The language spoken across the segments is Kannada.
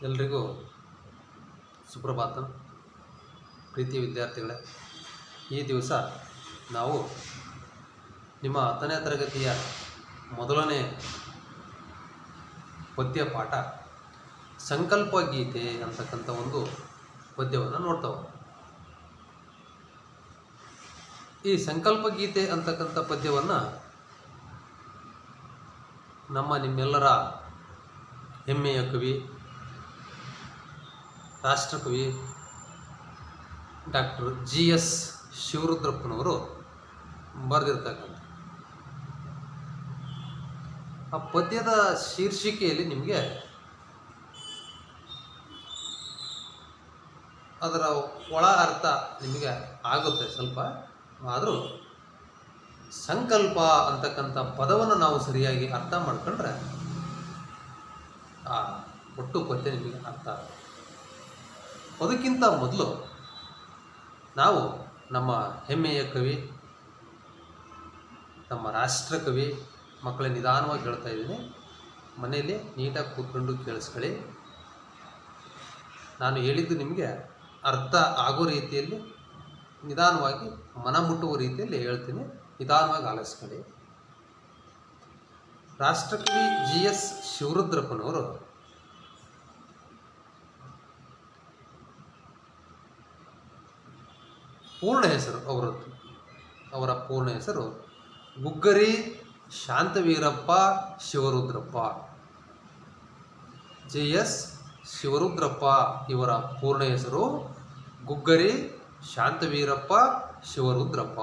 ಎಲ್ರಿಗೂ ಸುಪ್ರಭಾತ. ಪ್ರೀತಿ ವಿದ್ಯಾರ್ಥಿಗಳೇ, ಈ ದಿವಸ ನಾವು ನಿಮ್ಮ 10ನೇ ತರಗತಿಯ ಮೊದಲನೇ ಪದ್ಯ ಪಾಠ ಸಂಕಲ್ಪ ಗೀತೆ ಅಂತಕ್ಕಂಥ ಒಂದು ಪದ್ಯವನ್ನು ನೋಡ್ತಾವೆ. ಈ ಸಂಕಲ್ಪ ಗೀತೆ ಅಂತಕ್ಕಂಥ ಪದ್ಯವನ್ನು ನಿಮ್ಮೆಲ್ಲರ ಹೆಮ್ಮೆಯ ಕವಿ, ರಾಷ್ಟ್ರಕವಿ ಡಾಕ್ಟರ್ GS ಶಿವರುದ್ರಪ್ಪನವರು ಬರೆದಿರ್ತಕ್ಕಂಥ ಆ ಪದ್ಯದ ಶೀರ್ಷಿಕೆಯಲ್ಲಿ ನಿಮಗೆ ಅದರ ಒಳ ಅರ್ಥ ನಿಮಗೆ ಆಗುತ್ತೆ ಸ್ವಲ್ಪ. ಆದರೂ ಸಂಕಲ್ಪ ಅಂತಕ್ಕಂಥ ಪದವನ್ನು ನಾವು ಸರಿಯಾಗಿ ಅರ್ಥ ಮಾಡ್ಕೊಂಡ್ರೆ ಆ ಒಟ್ಟು ಪದ್ಯ ನಿಮಗೆ ಅರ್ಥ ಆಗುತ್ತೆ. ಅದಕ್ಕಿಂತ ಮೊದಲು ನಾವು ನಮ್ಮ ಹೆಮ್ಮೆಯ ಕವಿ, ನಮ್ಮ ರಾಷ್ಟ್ರಕವಿ ಮಕ್ಕಳೇ ನಿಧಾನವಾಗಿ ಹೇಳ್ತಾ ಇದ್ದೀನಿ, ಮನೆಯಲ್ಲಿ ನೀಟಾಗಿ ಕೂತ್ಕೊಂಡು ಕೇಳಿಸ್ಕೊಳ್ಳಿ. ನಾನು ಹೇಳಿದ್ದು ನಿಮಗೆ ಅರ್ಥ ಆಗೋ ರೀತಿಯಲ್ಲಿ ನಿಧಾನವಾಗಿ ಮನ ಮುಟ್ಟುವ ರೀತಿಯಲ್ಲಿ ಹೇಳ್ತೀನಿ, ನಿಧಾನವಾಗಿ ಆಲಿಸ್ಕೊಳ್ಳಿ. ರಾಷ್ಟ್ರಕವಿ GS ಶಿವರುದ್ರಪ್ಪನವರು ಪೂರ್ಣ ಹೆಸರು, ಅವರ ಪೂರ್ಣ ಹೆಸರು ಗುಗ್ಗರಿ ಶಾಂತವೀರಪ್ಪ ಶಿವರುದ್ರಪ್ಪ. GS ಶಿವರುದ್ರಪ್ಪ ಇವರ ಪೂರ್ಣ ಹೆಸರು ಗುಗ್ಗರಿ ಶಾಂತವೀರಪ್ಪ ಶಿವರುದ್ರಪ್ಪ.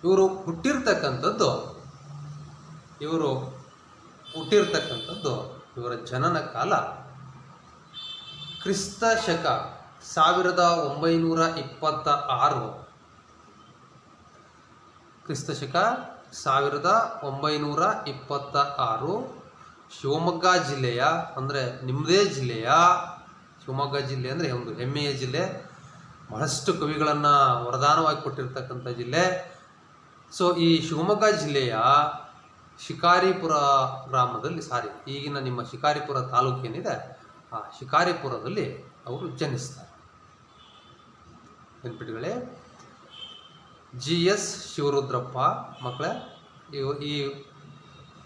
ಇವರು ಹುಟ್ಟಿರ್ತಕ್ಕಂಥದ್ದು ಇವರ ಜನನ ಕಾಲ ಕ್ರಿಸ್ತ ಶಕ 1926. ಕ್ರಿಸ್ತ ಶಕ 1926 ಶಿವಮೊಗ್ಗ ಜಿಲ್ಲೆಯ, ಅಂದರೆ ನಿಮ್ಮದೇ ಜಿಲ್ಲೆಯ, ಶಿವಮೊಗ್ಗ ಜಿಲ್ಲೆ ಅಂದರೆ ಒಂದು ಹೆಮ್ಮೆಯ ಜಿಲ್ಲೆ, ಬಹಳಷ್ಟು ಕವಿಗಳನ್ನು ವರದಾನವಾಗಿ ಕೊಟ್ಟಿರ್ತಕ್ಕಂಥ ಜಿಲ್ಲೆ. ಸೊ ಈ ಶಿವಮೊಗ್ಗ ಜಿಲ್ಲೆಯ ಶಿಕಾರಿಪುರ ಗ್ರಾಮದಲ್ಲಿ, ಈಗಿನ ನಿಮ್ಮ ಶಿಕಾರಿಪುರ ತಾಲೂಕೇನಿದೆ ಆ ಶಿಕಾರಿಪುರದಲ್ಲಿ ಅವರು ಜನಿಸ್ತಾರೆ. ನೆನ್ಪಿಟ್ಗಳೇ, GS ಶಿವರುದ್ರಪ್ಪ ಮಕ್ಕಳೇ. ಈ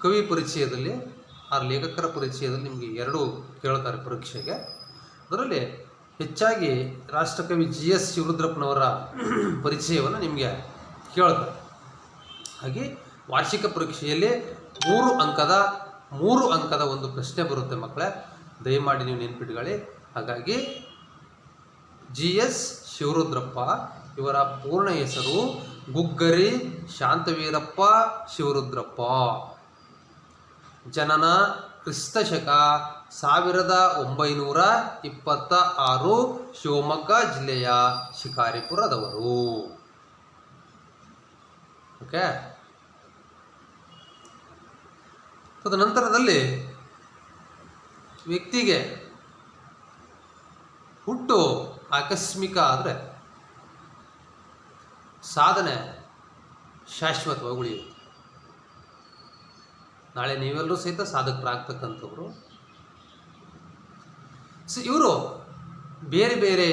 ಕವಿ ಪರಿಚಯದಲ್ಲಿ, ಆ ಲೇಖಕರ ಪರಿಚಯದಲ್ಲಿ ನಿಮಗೆ 2 ಕೇಳ್ತಾರೆ ಪರೀಕ್ಷೆಗೆ. ಅದರಲ್ಲಿ ಹೆಚ್ಚಾಗಿ ರಾಷ್ಟ್ರಕವಿ GS ಶಿವರುದ್ರಪ್ಪನವರ ಪರಿಚಯವನ್ನು ನಿಮಗೆ ಕೇಳ್ತಾರೆ. ಹಾಗೆ ವಾರ್ಷಿಕ ಪರೀಕ್ಷೆಯಲ್ಲಿ 3 ಅಂಕದ ಒಂದು ಪ್ರಶ್ನೆ ಬರುತ್ತೆ ಮಕ್ಕಳೇ, ದಯಮಾಡಿ ನೀವು ನೆನ್ಪಿಟ್ಕೊಳ್ಳಿ. ಹಾಗಾಗಿ GS ಶಿವರುದ್ರಪ್ಪ ಇವರ ಪೂರ್ಣ ಹೆಸರು ಗುಗ್ಗರಿ ಶಾಂತವೀರಪ್ಪ ಶಿವರುದ್ರಪ್ಪ. ಜನನ ಕ್ರಿಸ್ತ ಶಕ 1926 ಶಿವಮೊಗ್ಗ ಜಿಲ್ಲೆಯ ಶಿಕಾರಿಪುರದವರು. ಓಕೆ. ತದನಂತರದಲ್ಲಿ ವ್ಯಕ್ತಿಗೆ ಹುಟ್ಟು ಆಕಸ್ಮಿಕ ಆದರೆ ಸಾಧನೆ ಶಾಶ್ವತವಾಗಿ ಉಳಿಯುತ್ತೆ. ನಾಳೆ ನೀವೆಲ್ಲರೂ ಸಹಿತ ಸಾಧಕರಾಗ್ತಕ್ಕಂಥವ್ರು. ಸೊ ಇವರು ಬೇರೆ ಬೇರೆ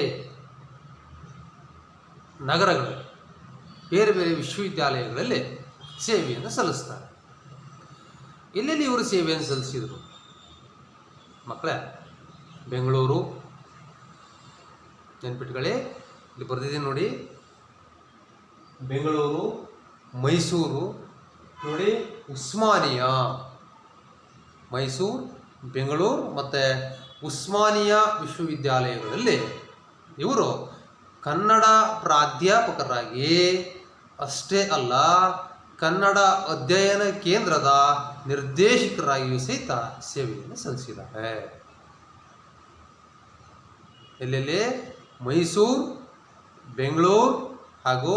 ನಗರಗಳಲ್ಲಿ, ಬೇರೆ ಬೇರೆ ವಿಶ್ವವಿದ್ಯಾಲಯಗಳಲ್ಲಿ ಸೇವೆಯನ್ನು ಸಲ್ಲಿಸ್ತಾರೆ. ಎಲ್ಲೆಲ್ಲಿ ಇವರು ಸೇವೆಯನ್ನು ಸಲ್ಲಿಸಿದರು ಮಕ್ಕಳೇ? ಬೆಂಗಳೂರು, ನೆನ್ಪಿಟ್ಕೊಳ್ಳಿ, ಇಲ್ಲಿ ಬರೆದಿದ್ದೀನಿ ನೋಡಿ, ಬೆಂಗಳೂರು, ಮೈಸೂರು ನೋಡಿ, ಉಸ್ಮಾನಿಯಾ, ಮೈಸೂರು, ಬೆಂಗಳೂರು ಮತ್ತು ಉಸ್ಮಾನಿಯಾ ವಿಶ್ವವಿದ್ಯಾಲಯಗಳಲ್ಲಿ ಇವರು ಕನ್ನಡ ಪ್ರಾಧ್ಯಾಪಕರಾಗಿ ಅಷ್ಟೇ ಅಲ್ಲ, ಕನ್ನಡ ಅಧ್ಯಯನ ಕೇಂದ್ರದ ನಿರ್ದೇಶಕರಾಗಿಯೂ ಸಹಿತ ಸೇವೆಯನ್ನು ಸಲ್ಲಿಸಿದ್ದಾರೆ. ಎಲ್ಲೆಲ್ಲಿ? ಮೈಸೂರು, ಬೆಂಗಳೂರು ಹಾಗೂ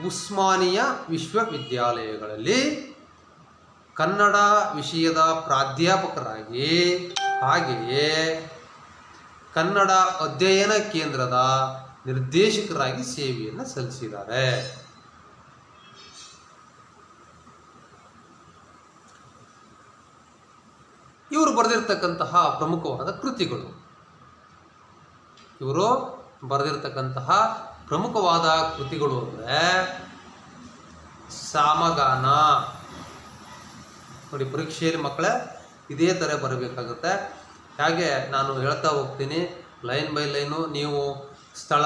ಉಸ್ಮಾನಿಯಾ ವಿಶ್ವವಿದ್ಯಾಲಯಗಳಲ್ಲಿ ಕನ್ನಡ ವಿಷಯದ ಪ್ರಾಧ್ಯಾಪಕರಾಗಿ, ಹಾಗೆಯೇ ಕನ್ನಡ ಅಧ್ಯಯನ ಕೇಂದ್ರದ ನಿರ್ದೇಶಕರಾಗಿ ಸೇವೆಯನ್ನು ಸಲ್ಲಿಸಿದ್ದಾರೆ. ಇವರು ಬರೆದಿರ್ತಕ್ಕಂತಹ ಪ್ರಮುಖವಾದ ಕೃತಿಗಳು, ಇವರು ಬರೆದಿರ್ತಕ್ಕಂತಹ ಪ್ರಮುಖವಾದ ಕೃತಿಗಳು ಅಂದರೆ ಸಾಮಗಾನ. ನೋಡಿ, ಪರೀಕ್ಷೆಯಲ್ಲಿ ಮಕ್ಕಳೇ ಇದೇ ಥರ ಬರಬೇಕಾಗುತ್ತೆ. ಹಾಗೆ ನಾನು ಹೇಳ್ತಾ ಹೋಗ್ತೀನಿ ಲೈನ್ ಬೈ ಲೈನು. ನೀವು ಸ್ಥಳ,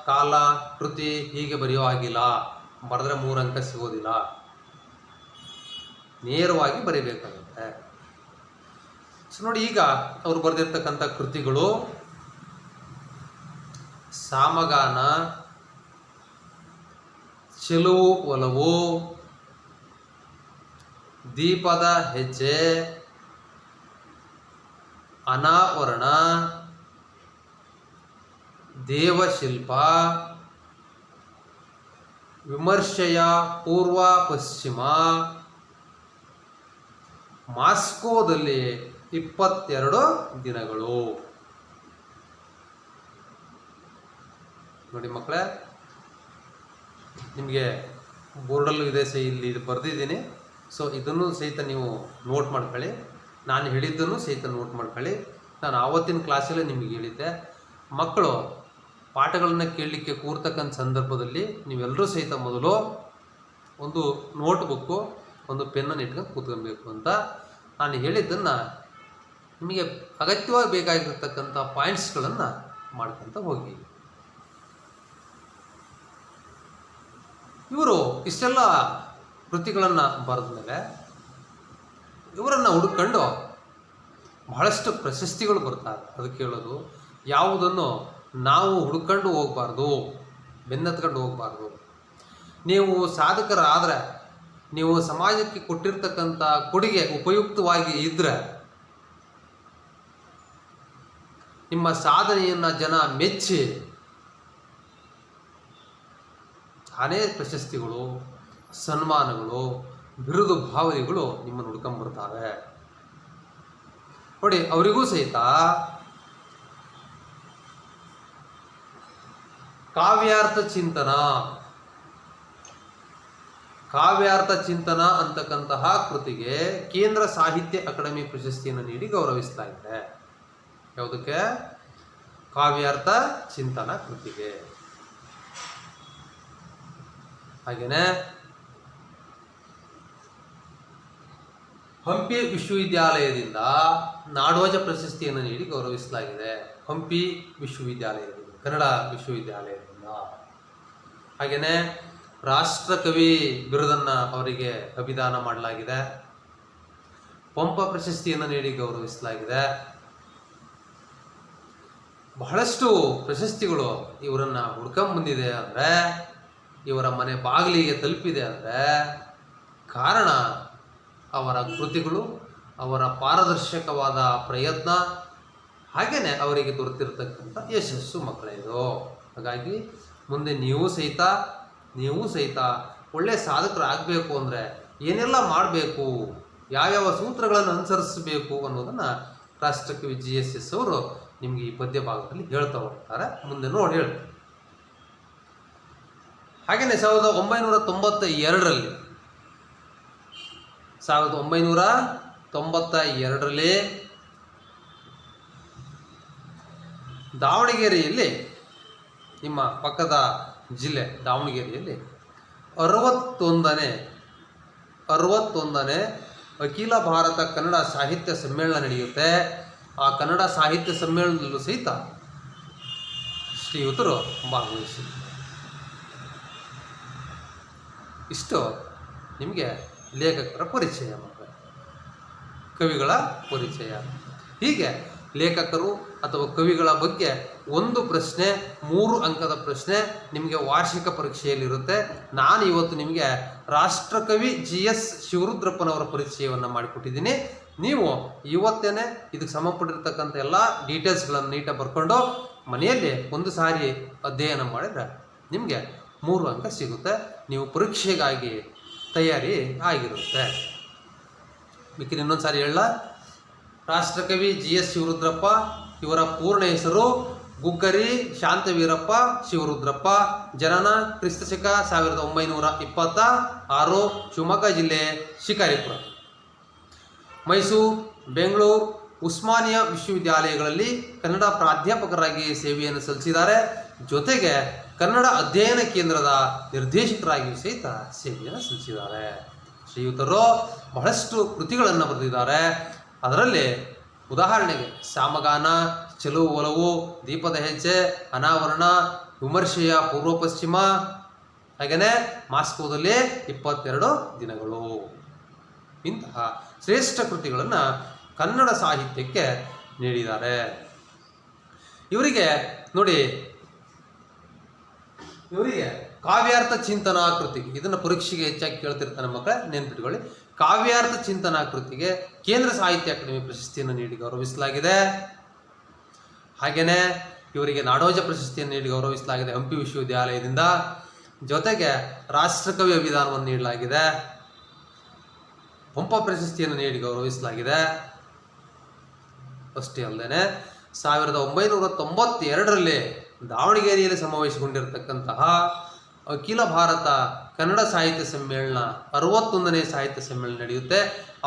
ಕಾಲ, ಕೃತಿ ಹೀಗೆ ಬರೆಯೋ ಆಗಿಲ್ಲ, ಬರೆದ್ರೆ 3 ಅಂಕ ಸಿಗೋದಿಲ್ಲ. ನೇರವಾಗಿ ಬರೀಬೇಕಾಗುತ್ತೆ. ಸೊ ನೋಡಿ, ಈಗ ಅವರು ಬರೆದಿರ್ತಕ್ಕಂಥ ಕೃತಿಗಳು ಸಾಮಗಾನ, ಚೆಲುವು ಒಲವು, ದೀಪದ ಹೆಜ್ಜೆ, ಅನಾವರಣ, ದೇವಶಿಲ್ಪ, ವಿಮರ್ಶೆಯ ಪೂರ್ವ ಪಶ್ಚಿಮ, ಮಾಸ್ಕೋದಲ್ಲಿ 22 ದಿನಗಳು. ನೋಡಿ ಮಕ್ಕಳೇ, ನಿಮಗೆ ಬೋರ್ಡಲ್ಲೂ ಇದೆ, ಇಲ್ಲಿ ಬರೆದಿದ್ದೀನಿ. ಸೊ ಇದನ್ನು ಸಹಿತ ನೀವು ನೋಟ್ ಮಾಡ್ಕೊಳ್ಳಿ. ನಾನು ಹೇಳಿದ್ದನ್ನು ಸಹಿತ ನೋಟ್ ಮಾಡ್ಕೊಳ್ಳಿ. ನಾನು ಆವತ್ತಿನ ಕ್ಲಾಸಲ್ಲೇ ನಿಮಗೆ ಹೇಳಿದ್ದೆ, ಮಕ್ಕಳು ಪಾಠಗಳನ್ನು ಕೇಳಲಿಕ್ಕೆ ಕೂರ್ತಕ್ಕಂಥ ಸಂದರ್ಭದಲ್ಲಿ ನೀವೆಲ್ಲರೂ ಸಹಿತ ಮೊದಲು ಒಂದು ನೋಟ್ಬುಕ್ಕು, ಒಂದು ಪೆನ್ನನ್ನು ಇಟ್ಕೊಂಡು ಕೂತ್ಕೊಬೇಕು ಅಂತ ನಾನು ಹೇಳಿದ್ದನ್ನು ನಿಮಗೆ ಅಗತ್ಯವಾಗಿ ಬೇಕಾಗಿರ್ತಕ್ಕಂಥ ಪಾಯಿಂಟ್ಸ್ಗಳನ್ನು ಮಾಡ್ಕೊತ ಹೋಗಿ. ಇವರು ಇಷ್ಟೆಲ್ಲ ಕೃತಿಗಳನ್ನು ಬರೆದ ಮೇಲೆ ಇವರನ್ನು ಹುಡುಕೊಂಡು ಬಹಳಷ್ಟು ಪ್ರಶಸ್ತಿಗಳು ಬರ್ತಾರೆ. ಅದಕ್ಕೆ ಹೇಳೋದು, ಯಾವುದನ್ನು ನಾವು ಹುಡುಕೊಂಡು ಹೋಗಬಾರ್ದು, ಬೆನ್ನತ್ಕೊಂಡು ಹೋಗಬಾರ್ದು. ನೀವು ಸಾಧಕರಾದರೆ, ನೀವು ಸಮಾಜಕ್ಕೆ ಕೊಟ್ಟಿರ್ತಕ್ಕಂಥ ಕೊಡುಗೆ ಉಪಯುಕ್ತವಾಗಿ ಇದ್ದರೆ, ನಿಮ್ಮ ಸಾಧನೆಯನ್ನು ಜನ ಮೆಚ್ಚಿ ತಾನೇ ಪ್ರಶಸ್ತಿಗಳು, ಸನ್ಮಾನಗಳು, ಬಿರುದು ಭಾವನೆಗಳು ನಿಮ್ಮನ್ನು ಹುಡ್ಕೊಂಡ್ಬರ್ತಾವೆ. ನೋಡಿ, ಅವರಿಗೂ ಸಹಿತ ಕಾವ್ಯಾರ್ಥ ಚಿಂತನ ಅಂತಕ್ಕಂತಹ ಕೃತಿಗೆ ಕೇಂದ್ರ ಸಾಹಿತ್ಯ ಅಕಾಡೆಮಿ ಪ್ರಶಸ್ತಿಯನ್ನು ನೀಡಿ ಗೌರವಿಸ್ತಾ ಇದೆ. ಯಾವುದಕ್ಕೆ? ಕಾವ್ಯಾರ್ಥ ಚಿಂತನ ಕೃತಿಗೆ. ಹಾಗೆಯೇ ಹಂಪಿ ವಿಶ್ವವಿದ್ಯಾಲಯದಿಂದ ನಾಡೋಜ ಪ್ರಶಸ್ತಿಯನ್ನು ನೀಡಿ ಗೌರವಿಸಲಾಗಿದೆ. ಹಂಪಿ ವಿಶ್ವವಿದ್ಯಾಲಯದಿಂದ, ಕನ್ನಡ ವಿಶ್ವವಿದ್ಯಾಲಯದಿಂದ. ಹಾಗೆಯೇ ರಾಷ್ಟ್ರಕವಿ ಬಿರುದನ್ನು ಅವರಿಗೆ ಅಭಿದಾನ ಮಾಡಲಾಗಿದೆ. ಪಂಪ ಪ್ರಶಸ್ತಿಯನ್ನು ನೀಡಿ ಗೌರವಿಸಲಾಗಿದೆ. ಬಹಳಷ್ಟು ಪ್ರಶಸ್ತಿಗಳು ಇವರನ್ನು ಹುಡ್ಕೊಂಬಂದಿದೆ ಅಂದರೆ, ಇವರ ಮನೆ ಬಾಗಿಲಿಗೆ ತಲುಪಿದೆ ಅಂದರೆ ಕಾರಣ ಅವರ ಕೃತಿಗಳು, ಅವರ ಪಾರದರ್ಶಕವಾದ ಪ್ರಯತ್ನ, ಹಾಗೆಯೇ ಅವರಿಗೆ ದೊರೆತಿರ್ತಕ್ಕಂಥ ಯಶಸ್ಸು ಮಕ್ಕಳೇ ಇದು. ಹಾಗಾಗಿ ಮುಂದೆ ನೀವು ಸಹಿತ ಒಳ್ಳೆಯ ಸಾಧಕರಾಗಬೇಕು ಅಂದರೆ ಏನೆಲ್ಲ ಮಾಡಬೇಕು, ಯಾವ್ಯಾವ ಸೂತ್ರಗಳನ್ನು ಅನುಸರಿಸಬೇಕು ಅನ್ನೋದನ್ನು ರಾಷ್ಟ್ರಕವಿ GSS ಅವರು ನಿಮಗೆ ಈ ಪದ್ಯ ಭಾಗದಲ್ಲಿ ಹೇಳ್ತಾ ಹೋಗ್ತಾರೆ. ಮುಂದೆ ನೋಡಿ ಹೇಳ್ತಾರೆ. ಹಾಗೆಯೇ 1992ರಲ್ಲಿ ದಾವಣಗೆರೆಯಲ್ಲಿ, ನಿಮ್ಮ ಪಕ್ಕದ ಜಿಲ್ಲೆ ದಾವಣಗೆರೆಯಲ್ಲಿ 61ನೇ ಅಖಿಲ ಭಾರತ ಕನ್ನಡ ಸಾಹಿತ್ಯ ಸಮ್ಮೇಳನ ನಡೆಯುತ್ತೆ. ಆ ಕನ್ನಡ ಸಾಹಿತ್ಯ ಸಮ್ಮೇಳನದಲ್ಲೂ ಸಹಿತ ಶ್ರೀಯುತರು ಭಾಗವಹಿಸಿದ್ದಾರೆ. ಇಷ್ಟು ನಿಮಗೆ ಲೇಖಕರ ಪರಿಚಯ, ಕವಿಗಳ ಪರಿಚಯ. ಹೀಗೆ ಲೇಖಕರು ಅಥವಾ ಕವಿಗಳ ಬಗ್ಗೆ ಒಂದು ಪ್ರಶ್ನೆ, 3 ಅಂಕದ ಪ್ರಶ್ನೆ ನಿಮಗೆ ವಾರ್ಷಿಕ ಪರೀಕ್ಷೆಯಲ್ಲಿರುತ್ತೆ. ನಾನು ಇವತ್ತು ನಿಮಗೆ ರಾಷ್ಟ್ರಕವಿ GS ಶಿವರುದ್ರಪ್ಪನವರ ಪರಿಚಯವನ್ನು ಮಾಡಿಕೊಟ್ಟಿದ್ದೀನಿ. ನೀವು ಇವತ್ತೇನೆ ಇದಕ್ಕೆ ಸಂಬಂಧಪಟ್ಟಿರ್ತಕ್ಕಂಥ ಎಲ್ಲ ಡೀಟೇಲ್ಸ್ಗಳನ್ನು ನೀಟಾಗಿ ಬರ್ಕೊಂಡು ಮನೆಯಲ್ಲಿ ಒಂದು ಸಾರಿ ಅಧ್ಯಯನ ಮಾಡಿದರೆ ನಿಮಗೆ 3 ಅಂಕ ಸಿಗುತ್ತೆ. ನೀವು ಪರೀಕ್ಷೆಗಾಗಿ ತಯಾರಿ ಆಗಿರುತ್ತೆ. ಬೇಕಿದ್ರೆ ಇನ್ನೊಂದು ಸಾರಿ ಹೇಳ, ರಾಷ್ಟ್ರಕವಿ GS ಶಿವರುದ್ರಪ್ಪ, ಇವರ ಪೂರ್ಣ ಹೆಸರು ಗುಗ್ಗರಿ ಶಾಂತವೀರಪ್ಪ ಶಿವರುದ್ರಪ್ಪ. ಜನನ ಕ್ರಿಸ್ತಶಕ 1926, ಶಿವಮೊಗ್ಗ ಜಿಲ್ಲೆ ಶಿಕಾರಿಪುರ. ಮೈಸೂರು ಬೆಂಗಳೂರು ಉಸ್ಮಾನಿಯಾ ವಿಶ್ವವಿದ್ಯಾಲಯಗಳಲ್ಲಿ ಕನ್ನಡ ಪ್ರಾಧ್ಯಾಪಕರಾಗಿ ಸೇವೆಯನ್ನು ಸಲ್ಲಿಸಿದ್ದಾರೆ. ಜೊತೆಗೆ ಕನ್ನಡ ಅಧ್ಯಯನ ಕೇಂದ್ರದ ನಿರ್ದೇಶಕರಾಗಿಯೂ ಸಹಿತ ಸೇವೆಯನ್ನು ಸಲ್ಲಿಸಿದ್ದಾರೆ. ಶ್ರೀಯುತರು ಬಹಳಷ್ಟು ಕೃತಿಗಳನ್ನು ಬರೆದಿದ್ದಾರೆ. ಅದರಲ್ಲಿ ಉದಾಹರಣೆಗೆ ಸಾಮಗಾನ, ಚೆಲುವು ಒಲವು, ದೀಪದ ಹೆಜ್ಜೆ, ಅನಾವರಣ, ವಿಮರ್ಶೆಯ ಪೂರ್ವ ಪಶ್ಚಿಮ, ಹಾಗೆಯೇ ಮಾಸ್ಕೋದಲ್ಲಿ 22 ದಿನಗಳು, ಇಂತಹ ಶ್ರೇಷ್ಠ ಕೃತಿಗಳನ್ನು ಕನ್ನಡ ಸಾಹಿತ್ಯಕ್ಕೆ ನೀಡಿದ್ದಾರೆ. ಇವರಿಗೆ ನೋಡಿ, ಇವರಿಗೆ ಕಾವ್ಯಾರ್ಥ ಚಿಂತನಾ ಕೃತಿ, ಇದನ್ನು ಪರೀಕ್ಷೆಗೆ ಹೆಚ್ಚಾಗಿ ಕೇಳ್ತಿರ್ತಾನೆ ಮಕ್ಕಳೇ, ನೆನ್ಪಿಟ್ಕೊಳ್ಳಿ. ಕಾವ್ಯಾರ್ಥ ಚಿಂತನಾ ಕೃತಿಗೆ ಕೇಂದ್ರ ಸಾಹಿತ್ಯ ಅಕಾಡೆಮಿ ಪ್ರಶಸ್ತಿಯನ್ನು ನೀಡಿ ಗೌರವಿಸಲಾಗಿದೆ. ಹಾಗೆಯೇ ಇವರಿಗೆ ನಾಡೋಜ ಪ್ರಶಸ್ತಿಯನ್ನು ನೀಡಿ ಗೌರವಿಸಲಾಗಿದೆ ಹಂಪಿ ವಿಶ್ವವಿದ್ಯಾಲಯದಿಂದ. ಜೊತೆಗೆ ರಾಷ್ಟ್ರಕವಿ ಅಭಿದಾನವನ್ನು ನೀಡಲಾಗಿದೆ. ಪಂಪ ಪ್ರಶಸ್ತಿಯನ್ನು ನೀಡಿ ಗೌರವಿಸಲಾಗಿದೆ. ಅಷ್ಟೇ ಅಲ್ಲದೆ 1992ರಲ್ಲಿ ದಾವಣಗೆರೆಯಲ್ಲಿ ಸಮಾವೇಶಗೊಂಡಿರತಕ್ಕಂತಹ ಅಖಿಲ ಭಾರತ ಕನ್ನಡ ಸಾಹಿತ್ಯ ಸಮ್ಮೇಳನ 61ನೇ ಸಾಹಿತ್ಯ ಸಮ್ಮೇಳನ ನಡೆಯುತ್ತೆ.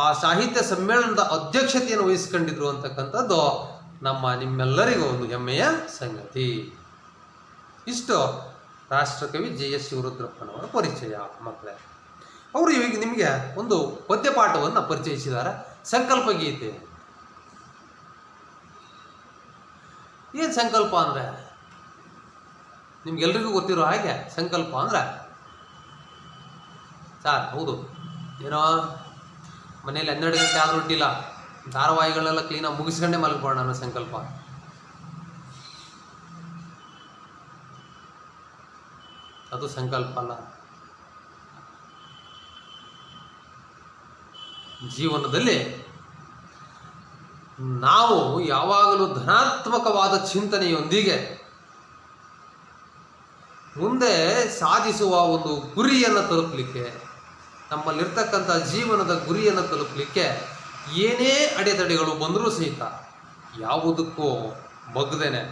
ಆ ಸಾಹಿತ್ಯ ಸಮ್ಮೇಳನದ ಅಧ್ಯಕ್ಷತೆಯನ್ನು ವಹಿಸಿಕೊಂಡಿದ್ರು ಅಂತಕ್ಕಂಥದ್ದು ನಿಮ್ಮೆಲ್ಲರಿಗೂ ಒಂದು ಹೆಮ್ಮೆಯ ಸಂಗತಿ. ಇಷ್ಟು ರಾಷ್ಟ್ರಕವಿ JS ಶಿವರುದ್ರಪ್ಪನವರ ಪರಿಚಯ ಮಕ್ಕಳೇ. ಅವರು ಈಗ ನಿಮಗೆ ಒಂದು ಪದ್ಯಪಾಠವನ್ನು ಪರಿಚಯಿಸಿದ್ದಾರೆ. ಸಂಕಲ್ಪ ಗೀತೆ. ಏನು ಸಂಕಲ್ಪ ಅಂದರೆ ನಿಮ್ಗೆಲ್ರಿಗೂ ಗೊತ್ತಿರೋ ಹಾಗೆ ಸಂಕಲ್ಪ ಅಂದರೆ ಸರ್ ಹೌದು ಏನೋ ಮನೇಲಿ 12 ಗಂಟೆ ಆದರೂ ಇಟ್ಟಿಲ್ಲ, ಧಾರಾವಾಹಿಗಳನ್ನೆಲ್ಲ ಕ್ಲೀನಾಗಿ ಮುಗಿಸ್ಕೊಂಡೇ ಮಲಗ್ಬೋಣ ಅನ್ನೋ ಸಂಕಲ್ಪ. ಅದು ಸಂಕಲ್ಪ ಅಲ್ಲ. ಜೀವನದಲ್ಲಿ ನಾವು ಯಾವಾಗಲೂ ಧನಾತ್ಮಕವಾದ ಚಿಂತನೆಯೊಂದಿಗೆ ಮುಂದೆ ಸಾಧಿಸುವ ಒಂದು ಗುರಿಯನ್ನು ತಲುಪಲಿಕ್ಕೆ, ನಮ್ಮಲ್ಲಿರ್ತಕ್ಕಂಥ ಜೀವನದ ಗುರಿಯನ್ನು ತಲುಪಲಿಕ್ಕೆ ಏನೇ ಅಡೆತಡೆಗಳು ಬಂದರೂ ಸಹಿತ ಯಾವುದಕ್ಕೂ ಬಗ್ದೇನೆ,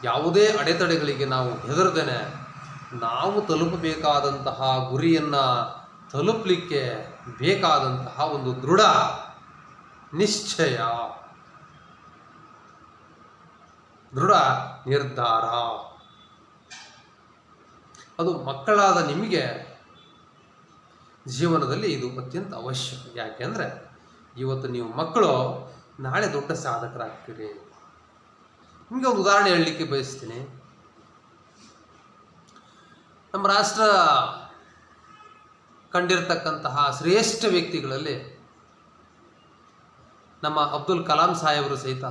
ಯಾವುದೇ ಅಡೆತಡೆಗಳಿಗೆ ನಾವು ಹೆದರದೇನೆ ನಾವು ತಲುಪಬೇಕಾದಂತಹ ಗುರಿಯನ್ನು ತಲುಪಲಿಕ್ಕೆ ಬೇಕಾದಂತಹ ಒಂದು ದೃಢ ನಿಶ್ಚಯ, ದೃಢ ನಿರ್ಧಾರ, ಅದು ಮಕ್ಕಳಾದ ನಿಮಗೆ ಜೀವನದಲ್ಲಿ ಇದು ಅತ್ಯಂತ ಅವಶ್ಯಕ. ಯಾಕೆಂದರೆ ಇವತ್ತು ನೀವು ಮಕ್ಕಳು ನಾಳೆ ದೊಡ್ಡ ಸಾಧಕರಾಗ್ತೀರಿ. ನಿಮಗೆ ಒಂದು ಉದಾಹರಣೆ ಹೇಳಲಿಕ್ಕೆ ಬಯಸ್ತೀನಿ. ನಮ್ಮ ರಾಷ್ಟ್ರ ಕಂಡಿರ್ತಕ್ಕಂತಹ ಶ್ರೇಷ್ಠ ವ್ಯಕ್ತಿಗಳಲ್ಲಿ ನಮ್ಮ ಅಬ್ದುಲ್ ಕಲಾಂ ಸಾಹೇಬರು ಸಹಿತ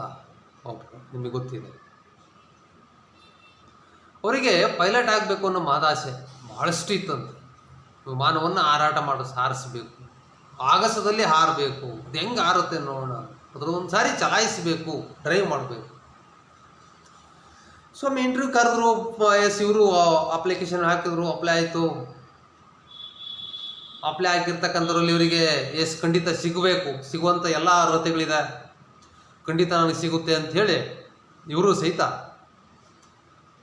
ಒಬ್ಬರು, ನಿಮಗೆ ಗೊತ್ತಿದೆ. ಅವರಿಗೆ ಪೈಲಟ್ ಆಗಬೇಕು ಅನ್ನೋ ಮಾದಾಸೆ ಬಹಳಷ್ಟು ಇತ್ತಂತೆ. ವಿಮಾನವನ್ನು ಹಾರಿಸಬೇಕು, ಆಗಸದಲ್ಲಿ ಹಾರಬೇಕು, ಅದು ಹೆಂಗೆ ಹಾರುತ್ತೆ ನೋಡೋಣ, ಅದ್ರ ಒಂದು ಸಾರಿ ಚಲಾಯಿಸಬೇಕು, ಡ್ರೈವ್ ಮಾಡಬೇಕು. ಸ್ವಾಮಿ ಇಂಟರ್ವ್ಯೂ ಕರೆದ್ರು, ಇವರು ಅಪ್ಲಿಕೇಶನ್ ಹಾಕಿದ್ರು, ಅಪ್ಲೈ ಆಯಿತು. ಅಪ್ಲೈ ಆಗಿರ್ತಕ್ಕಂಥದ್ರಲ್ಲಿ ಇವರಿಗೆ ಖಂಡಿತ ಸಿಗುವಂಥ ಎಲ್ಲ ಅರ್ಹತೆಗಳಿದೆ, ಖಂಡಿತ ನನಗೆ ಸಿಗುತ್ತೆ ಅಂಥೇಳಿ ಇವರು ಸಹಿತ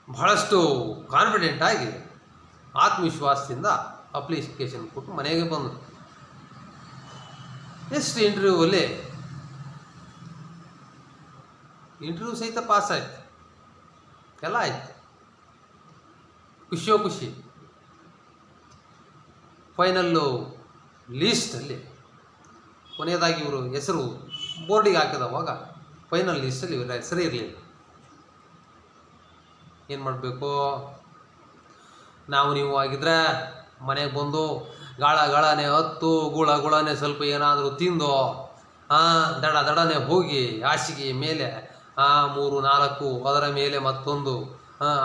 ಬಹಳಷ್ಟು ಕಾನ್ಫಿಡೆಂಟ್ ಆಗಿ ಆತ್ಮವಿಶ್ವಾಸದಿಂದ ಅಪ್ಲಿಕೇಶನ್ ಕೊಟ್ಟು ಮನೆಗೆ ಬಂದರು. ನೆಕ್ಸ್ಟ್ ಇಂಟರ್ವ್ಯೂ ಸಹಿತ ಪಾಸ್ ಆಯಿತು, ಎಲ್ಲ ಆಯಿತು, ಖುಷಿಯೋ ಖುಷಿ. ಫೈನಲ್ಲು ಲೀಸ್ಟಲ್ಲಿ ಕೊನೆಯದಾಗಿ ಇವರು ಹೆಸರು ಬೋರ್ಡಿಗೆ ಹಾಕಿದವಾಗ ಫೈನಲ್ ಲೀಸ್ಟಲ್ಲಿ ಇವರ ಹೆಸರೇ ಇರಲಿಲ್ಲ. ಏನು ಮಾಡಬೇಕು? ನೀವು ಆಗಿದ್ರೆ ಮನೆಗೆ ಬಂದು ಗಾಳನೆ ಹತ್ತು, ಗುಳನೆ ಸ್ವಲ್ಪ ಏನಾದರೂ ತಿಂದು ದಡನೆ ಹೋಗಿ ಹಾಸಿಗೆ ಮೇಲೆ 3-4 ಅದರ ಮೇಲೆ ಮತ್ತೊಂದು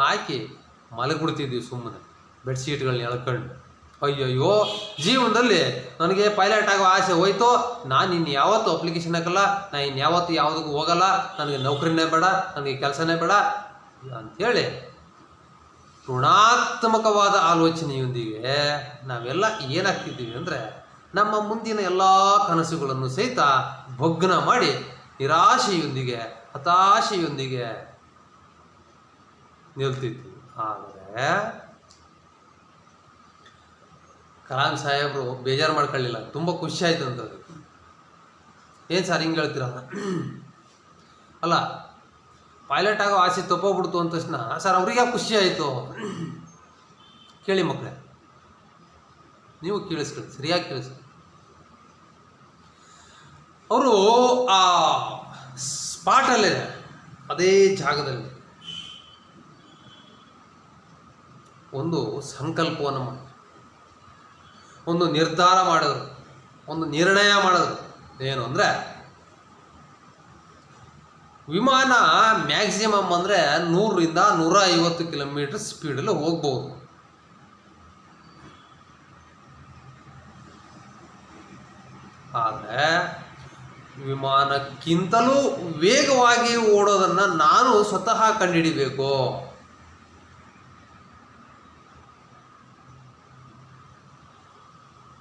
ಹಾಕಿ ಮಲಗಿಬಿಡ್ತಿದ್ವಿ ಸುಮ್ಮನೆ ಬೆಡ್ಶೀಟ್ಗಳನ್ನ ಎಳ್ಕೊಂಡು. ಅಯ್ಯಯ್ಯೋ, ಜೀವನದಲ್ಲಿ ನನಗೆ ಪೈಲಟ್ ಆಗೋ ಆಸೆ ಹೋಯ್ತು, ನಾನು ಯಾವತ್ತೂ ಅಪ್ಲಿಕೇಶನ್ ಹಾಕಲ್ಲ, ನಾನು ಇನ್ಯಾವತ್ತೂ ಯಾವುದಕ್ಕೂ ಹೋಗಲ್ಲ, ನನಗೆ ನೌಕರಿನೇ ಬೇಡ, ನನಗೆ ಕೆಲಸನೇ ಬೇಡ ಅಂಥೇಳಿ ಋಣಾತ್ಮಕವಾದ ಆಲೋಚನೆಯೊಂದಿಗೆ ನಾವೆಲ್ಲ ಏನಾಗ್ತಿದ್ದೀವಿ ಅಂದರೆ ನಮ್ಮ ಮುಂದಿನ ಎಲ್ಲ ಕನಸುಗಳನ್ನು ಸಹಿತ ಭಗ್ನ ಮಾಡಿ ನಿರಾಶೆಯೊಂದಿಗೆ ಹತಾಶೆಯೊಂದಿಗೆ ನಿಲ್ತಿದ್ವಿ. ಆದರೆ ಕಲಾಂ ಸಾಹೇಬರು ಬೇಜಾರು ಮಾಡ್ಕೊಳ್ಳಿಲ್ಲ, ತುಂಬ ಖುಷಿ ಆಯ್ತು ಅಂತ. ಏನು ಸರ್ ಹಿಂಗೆ ಹೇಳ್ತೀರ? ಅಲ್ಲ, ಪೈಲಟ್ ಆಗೋ ಆಸೆ ತಪ್ಪೋಗ್ಬಿಡ್ತು ಅಂದ ತಕ್ಷಣ ಸರ್ ಅವ್ರಿಗೆ ಖುಷಿ ಆಯಿತು. ಕೇಳಿ ಮಕ್ಕಳೇ, ನೀವು ಕೇಳಿಸ್ಕೊಳ್ಳಿ, ಸರಿಯಾಗಿ ಕೇಳಿಸ್ಕೊಳ್ಳಿ. ಅವರು ಆ ಸ್ಪಾಟಲ್ಲೇ, ಅದೇ ಜಾಗದಲ್ಲಿ ಒಂದು ಸಂಕಲ್ಪವನ್ನು ಮಾಡಿ, ಒಂದು ನಿರ್ಧಾರ ಮಾಡಿದ್ರು, ಒಂದು ನಿರ್ಣಯ ಮಾಡಿದ್ರು. ಏನು ಅಂದರೆ, ವಿಮಾನ ಮ್ಯಾಕ್ಸಿಮಮ್ ಅಂದರೆ 100ರಿಂದ 150 ಕಿಲೋಮೀಟರ್ ಸ್ಪೀಡಲ್ಲಿ ಹೋಗ್ಬೋದು. ಆದರೆ ವಿಮಾನಕ್ಕಿಂತಲೂ ವೇಗವಾಗಿ ಓಡೋದನ್ನು ನಾನು ಸ್ವತಃ ಕಂಡುಹಿಡಿಬೇಕು.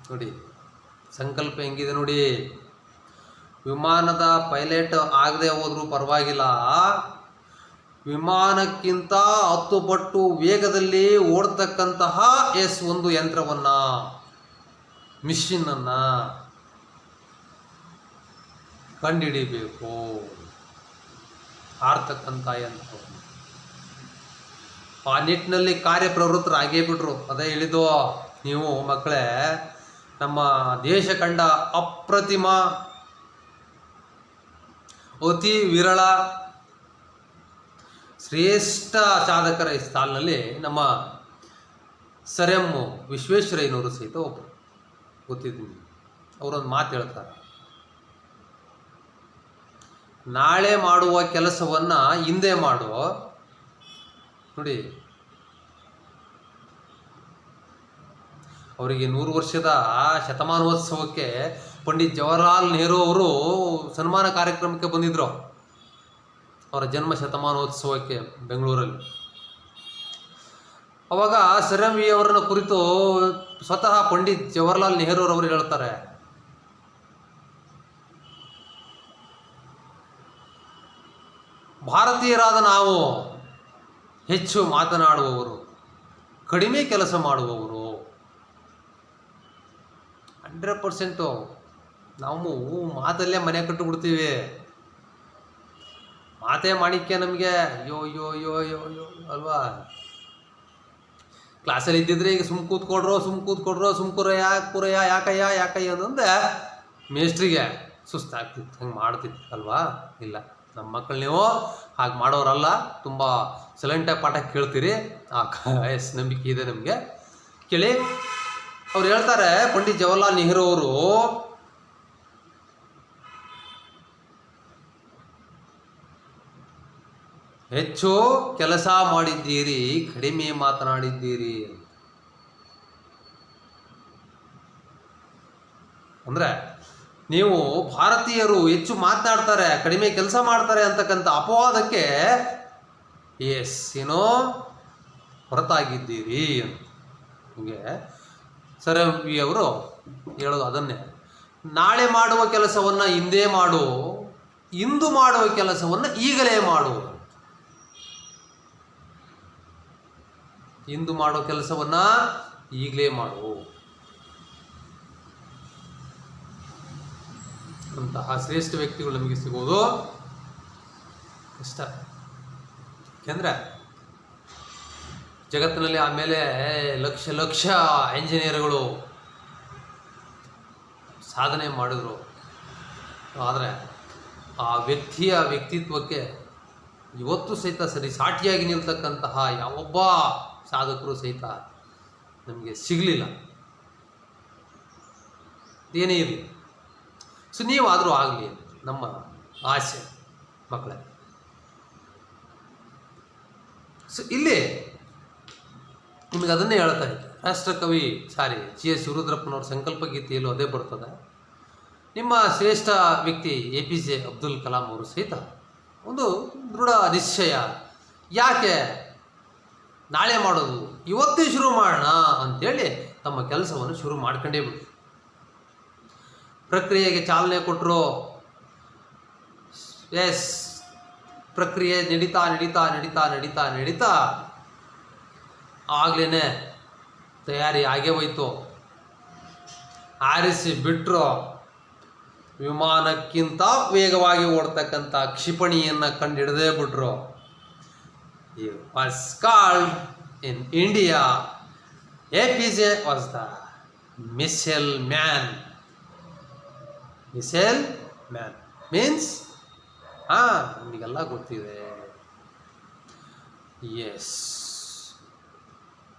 ನೋಡಿ ಸಂಕಲ್ಪ ಹೆಂಗಿದೆ ನೋಡಿ. ವಿಮಾನದ ಪೈಲಟ್ ಆಗದೆ ಹೋದ್ರೂ ಪರವಾಗಿಲ್ಲ, ವಿಮಾನಕ್ಕಿಂತ 10 ಪಟ್ಟು ವೇಗದಲ್ಲಿ ಓಡ್ತಕ್ಕಂತಹ ಒಂದು ಯಂತ್ರವನ್ನು, ಮಿಷಿನನ್ನು ಕಂಡುಹಿಡಿಬೇಕು. ಹಾರ್ತಕ್ಕಂಥ ಯಂತ್ರವನ್ನು ಆ ನಿಟ್ಟಿನಲ್ಲಿ ಕಾರ್ಯಪ್ರವೃತ್ತರಾಗೇ ಬಿಟ್ರು. ಅದೇ ಹೇಳಿದ್ದು ನೀವು ಮಕ್ಕಳೇ, ನಮ್ಮ ದೇಶ ಕಂಡ ಅಪ್ರತಿಮ, ಅತಿ ವಿರಳ, ಶ್ರೇಷ್ಠ ಸಾಧಕರ ಈ ಸಾಲಿನಲ್ಲಿ ನಮ್ಮ ಸರ್ ಎಂ ವಿಶ್ವೇಶ್ವರಯ್ಯನವರು ಸಹಿತ ಒಬ್ಬರು. ಗೊತ್ತಿದ್ದೀನಿ, ಅವರೊಂದು ಮಾತು ಹೇಳ್ತಾರೆ, ನಾಳೆ ಮಾಡುವ ಕೆಲಸವನ್ನು ಹಿಂದೆ ಮಾಡು. ನೋಡಿ, ಅವರಿಗೆ 100 ವರ್ಷದ ಶತಮಾನೋತ್ಸವಕ್ಕೆ ಪಂಡಿತ್ ಜವಾಹರ್ಲಾಲ್ ನೆಹರು ಅವರು ಸನ್ಮಾನ ಕಾರ್ಯಕ್ರಮಕ್ಕೆ ಬಂದಿದ್ದರು, ಅವರ ಜನ್ಮ ಶತಮಾನೋತ್ಸವಕ್ಕೆ ಬೆಂಗಳೂರಲ್ಲಿ. ಅವಾಗ ಸರ್ ಎಂ ವಿ ಅವರನ್ನ ಕುರಿತು ಸ್ವತಃ ಪಂಡಿತ್ ಜವಾಹರ್ಲಾಲ್ ನೆಹರು ಅವರು ಹೇಳ್ತಾರೆ, ಭಾರತೀಯರಾದ ನಾವು ಹೆಚ್ಚು ಮಾತನಾಡುವವರು, ಕಡಿಮೆ ಕೆಲಸ ಮಾಡುವವರು. 100% ನಾವು ಮಾತಲ್ಲೇ ಮನೆ ಕಟ್ಟಿಬಿಡ್ತೀವಿ. ಮಾತೇ ಮಾಡಿಕ್ಕೆ ನಮಗೆ ಯೋ ಯೋ ಯೋ ಯೋ ಯೋ ಅಲ್ವಾ? ಕ್ಲಾಸಲ್ಲಿ ಇದ್ದಿದ್ರೆ ಈಗ ಸುಮ್ ಕೂತ್ಕೊಡ್ರೋ ಯಾಕಯ್ಯ ಅಂತಂದ್ರೆ ಮೇಸ್ಟ್ರಿಗೆ ಸುಸ್ತಾಗ್ತಿತ್ತು, ಹಂಗೆ ಮಾಡ್ತಿತ್ತು ಅಲ್ವಾ? ಇಲ್ಲ, ನಮ್ಮ ಮಕ್ಕಳು ನೀವು ಹಾಗೆ ಮಾಡೋರಲ್ಲ, ತುಂಬ ಸೈಲೆಂಟಾಗಿ ಪಾಠ ಕೇಳ್ತೀರಿ. ನಂಬಿಕೆ ಇದೆ ನಮಗೆ. ಕೇಳಿ, ಅವ್ರು ಹೇಳ್ತಾರೆ, ಪಂಡಿತ್ ಜವಾಹರ್ಲಾಲ್ ನೆಹರು ಅವರು, ಹೆಚ್ಚು ಕೆಲಸ ಮಾಡಿದ್ದೀರಿ, ಕಡಿಮೆ ಮಾತನಾಡಿದ್ದೀರಿ. ಅಂದರೆ ನೀವು ಭಾರತೀಯರು ಹೆಚ್ಚು ಮಾತನಾಡ್ತಾರೆ, ಕಡಿಮೆ ಕೆಲಸ ಮಾಡ್ತಾರೆ ಅಂತಕ್ಕಂಥ ಅಪವಾದಕ್ಕೆ ಏನೋ ಹೊರತಾಗಿದ್ದೀರಿ ಅಂತ. ಹೀಗೆ ಸರ್ ಎಂ ವಿ ಅವರು ಹೇಳೋದು ಅದನ್ನೇ. ನಾಳೆ ಮಾಡುವ ಕೆಲಸವನ್ನು ಹಿಂದೆ ಮಾಡು, ಇಂದು ಮಾಡುವ ಕೆಲಸವನ್ನು ಈಗಲೇ ಮಾಡು. ಇಂದು ಮಾಡೋ ಕೆಲಸವನ್ನು ಈಗಲೇ ಮಾಡು ಅಂತಹ ಶ್ರೇಷ್ಠ ವ್ಯಕ್ತಿಗಳು ನಮಗೆ ಸಿಗೋದು ಕಷ್ಟ. ಯಾಕೆಂದರೆ ಜಗತ್ತಿನಲ್ಲಿ ಆಮೇಲೆ ಲಕ್ಷ ಲಕ್ಷ ಇಂಜಿನಿಯರ್ಗಳು ಸಾಧನೆ ಮಾಡಿದ್ರು. ಆದರೆ ಆ ವ್ಯಕ್ತಿಯ ವ್ಯಕ್ತಿತ್ವಕ್ಕೆ ಇವತ್ತು ಸಹಿತ ಸಾಟಿಯಾಗಿ ನಿಲ್ತಕ್ಕಂತಹ ಯಾವೊಬ್ಬ ಸಾಧಕರು ಸಹಿತ ನಮಗೆ ಸಿಗಲಿಲ್ಲ. ಏನೇ ಇರಲಿ, ಸೊ ನೀವಾದರೂ ಆಗಲಿ ನಮ್ಮ ಆಸೆ ಮಕ್ಕಳೇ. ಸೊ ಇಲ್ಲಿ ನಿಮಗೆ ಅದನ್ನೇ ಹೇಳ್ತಾ ಇದ್ದೆ, ರಾಷ್ಟ್ರಕವಿ GS ಶಿವರುದ್ರಪ್ಪನವ್ರ ಸಂಕಲ್ಪ ಗೀತೆಯಲ್ಲೂ ಅದೇ ಬರ್ತದೆ. ನಿಮ್ಮ ಶ್ರೇಷ್ಠ ವ್ಯಕ್ತಿ APJ ಅಬ್ದುಲ್ ಕಲಾಂ ಅವರು ಸಹಿತ ಒಂದು ದೃಢ ನಿಶ್ಚಯ, ಯಾಕೆ ನಾಳೆ ಮಾಡೋದು, ಇವತ್ತೇ ಶುರು ಮಾಡೋಣ ಅಂಥೇಳಿ ತಮ್ಮ ಕೆಲಸವನ್ನು ಶುರು ಮಾಡ್ಕೊಂಡೇ ಬಿಡಿ. ಪ್ರಕ್ರಿಯೆಗೆ ಚಾಲನೆ ಕೊಟ್ಟರು. ಪ್ರಕ್ರಿಯೆ ನಡೀತಾ ಆಗ್ಲೇ ತಯಾರಿ ಆಗೇ ಹೋಯ್ತು. ಆರಿಸಿ ಬಿಟ್ಟರು. ವಿಮಾನಕ್ಕಿಂತ ವೇಗವಾಗಿ ಓಡ್ತಕ್ಕಂಥ ಕ್ಷಿಪಣಿಯನ್ನು ಕಂಡುಹಿಡದೇ ಬಿಟ್ರು. He was called in India, APJ was the missile man. Missile man means ನಿಮಗೆಲ್ಲ ಗೊತ್ತಿದೆ. ಎಸ್,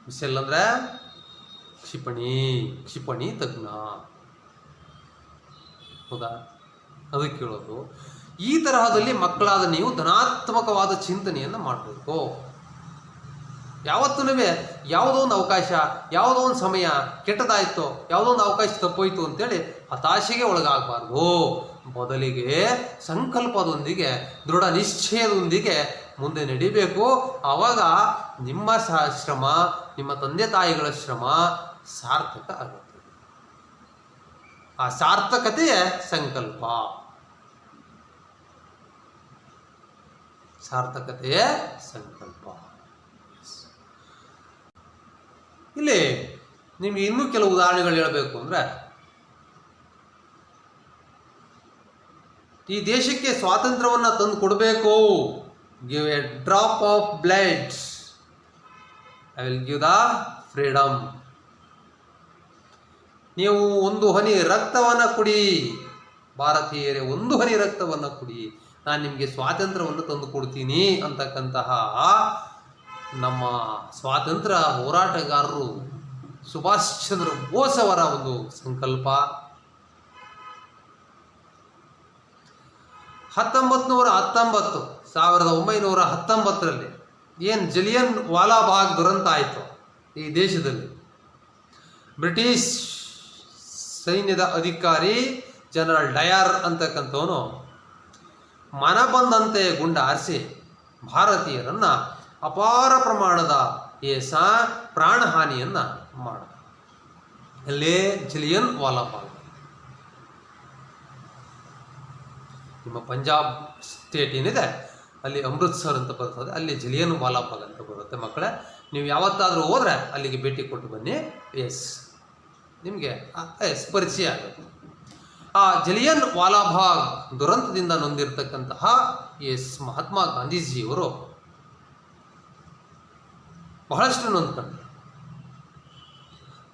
ಮಿಸೈಲ್ ಅಂದರೆ ಕ್ಷಿಪಣಿ ತಜ್ಞ. ಹೌದಾ? ಅದಕ್ಕೆ ಕೇಳೋದು, ಈ ತರಹದಲ್ಲಿ ಮಕ್ಕಳಾದ ನೀವು ಧನಾತ್ಮಕವಾದ ಚಿಂತನೆಯನ್ನು ಮಾಡಬೇಕು. ಯಾವತ್ತೂ ಯಾವುದೋ ಒಂದು ಅವಕಾಶ, ಯಾವುದೋ ಒಂದು ಸಮಯ ಕೆಟ್ಟದಾಯಿತು, ಯಾವುದೋ ಒಂದು ಅವಕಾಶ ತಪ್ಪೋಯ್ತು ಅಂತೇಳಿ ಹತಾಶೆಗೆ ಒಳಗಾಗಬಾರ್ದು. ಬದಲಿಗೆ ಸಂಕಲ್ಪದೊಂದಿಗೆ, ದೃಢ ನಿಶ್ಚಯದೊಂದಿಗೆ ಮುಂದೆ ನಡಿಬೇಕು. ಆವಾಗ ನಿಮ್ಮ ಶ್ರಮ, ನಿಮ್ಮ ತಂದೆ ತಾಯಿಗಳ ಶ್ರಮ ಸಾರ್ಥಕ ಆಗುತ್ತೆ. ಆ ಸಾರ್ಥಕತೆಯೇ ಸಂಕಲ್ಪ. ಸಾರ್ಥಕತೆಯೇ ಸಂಕಲ್ಪ. ಇಲ್ಲಿ ನಿಮ್ಗೆ ಇನ್ನೂ ಕೆಲವು ಉದಾಹರಣೆಗಳು ಹೇಳಬೇಕು ಅಂದರೆ, ಈ ದೇಶಕ್ಕೆ ಸ್ವಾತಂತ್ರ್ಯವನ್ನು ತಂದು ಕೊಡಬೇಕು. Give A drop of blood, I will give the freedom. ನೀವು ಒಂದು ಹನಿ ರಕ್ತವನ್ನು ಕುಡಿ, ಭಾರತೀಯರೇ ಒಂದು ಹನಿ ರಕ್ತವನ್ನು ಕುಡಿ, ನಾನು ನಿಮಗೆ ಸ್ವಾತಂತ್ರ್ಯವನ್ನು ತಂದು ಕೊಡ್ತೀನಿ ಅಂತಕ್ಕಂತಹ ನಮ್ಮ ಸ್ವಾತಂತ್ರ್ಯ ಹೋರಾಟಗಾರರು ಸುಭಾಷ್ ಚಂದ್ರ ಬೋಸ್ ಅವರ ಒಂದು ಸಂಕಲ್ಪ. 1919 ಏನು ಜಲಿಯನ್ ವಾಲಾಬಾಗ್ ದುರಂತ ಆಯಿತು ಈ ದೇಶದಲ್ಲಿ, ಬ್ರಿಟಿಷ್ ಸೈನ್ಯದ ಅಧಿಕಾರಿ ಜನರಲ್ ಡಯರ್ ಅಂತಕ್ಕಂಥವನು ಮನ ಬಂದಂತೆ ಗುಂಡ ಹಾರಿಸಿ ಭಾರತೀಯರನ್ನು ಅಪಾರ ಪ್ರಮಾಣದ ಪ್ರಾಣಹಾನಿಯನ್ನು ಮಾಡ. ಅಲ್ಲೇ ಜಲಿಯನ್ ವಾಲಾಬಾಗ್. ನಿಮ್ಮ ಪಂಜಾಬ್ ಸ್ಟೇಟ್ ಏನಿದೆ ಅಲ್ಲಿ ಅಮೃತ್ಸರ್ ಅಂತ ಬರ್ತದೆ, ಅಲ್ಲಿ ಜಲಿಯನ್ ವಾಲಾಬಾಗ್ ಅಂತ ಬರುತ್ತೆ. ಮಕ್ಕಳೇ, ನೀವು ಯಾವತ್ತಾದರೂ ಹೋದರೆ ಅಲ್ಲಿಗೆ ಭೇಟಿ ಕೊಟ್ಟು ಬನ್ನಿ. ನಿಮಗೆ ಪರಿಚಯ ಆಗುತ್ತೆ. ಆ ಜಲಿಯನ್ ವಾಲಾಬಾಗ್ ದುರಂತದಿಂದ ನೊಂದಿರತಕ್ಕಂತಹ ಮಹಾತ್ಮ ಗಾಂಧೀಜಿಯವರು ಬಹಳಷ್ಟು ನೊಂದ್ಕೊಂಡು,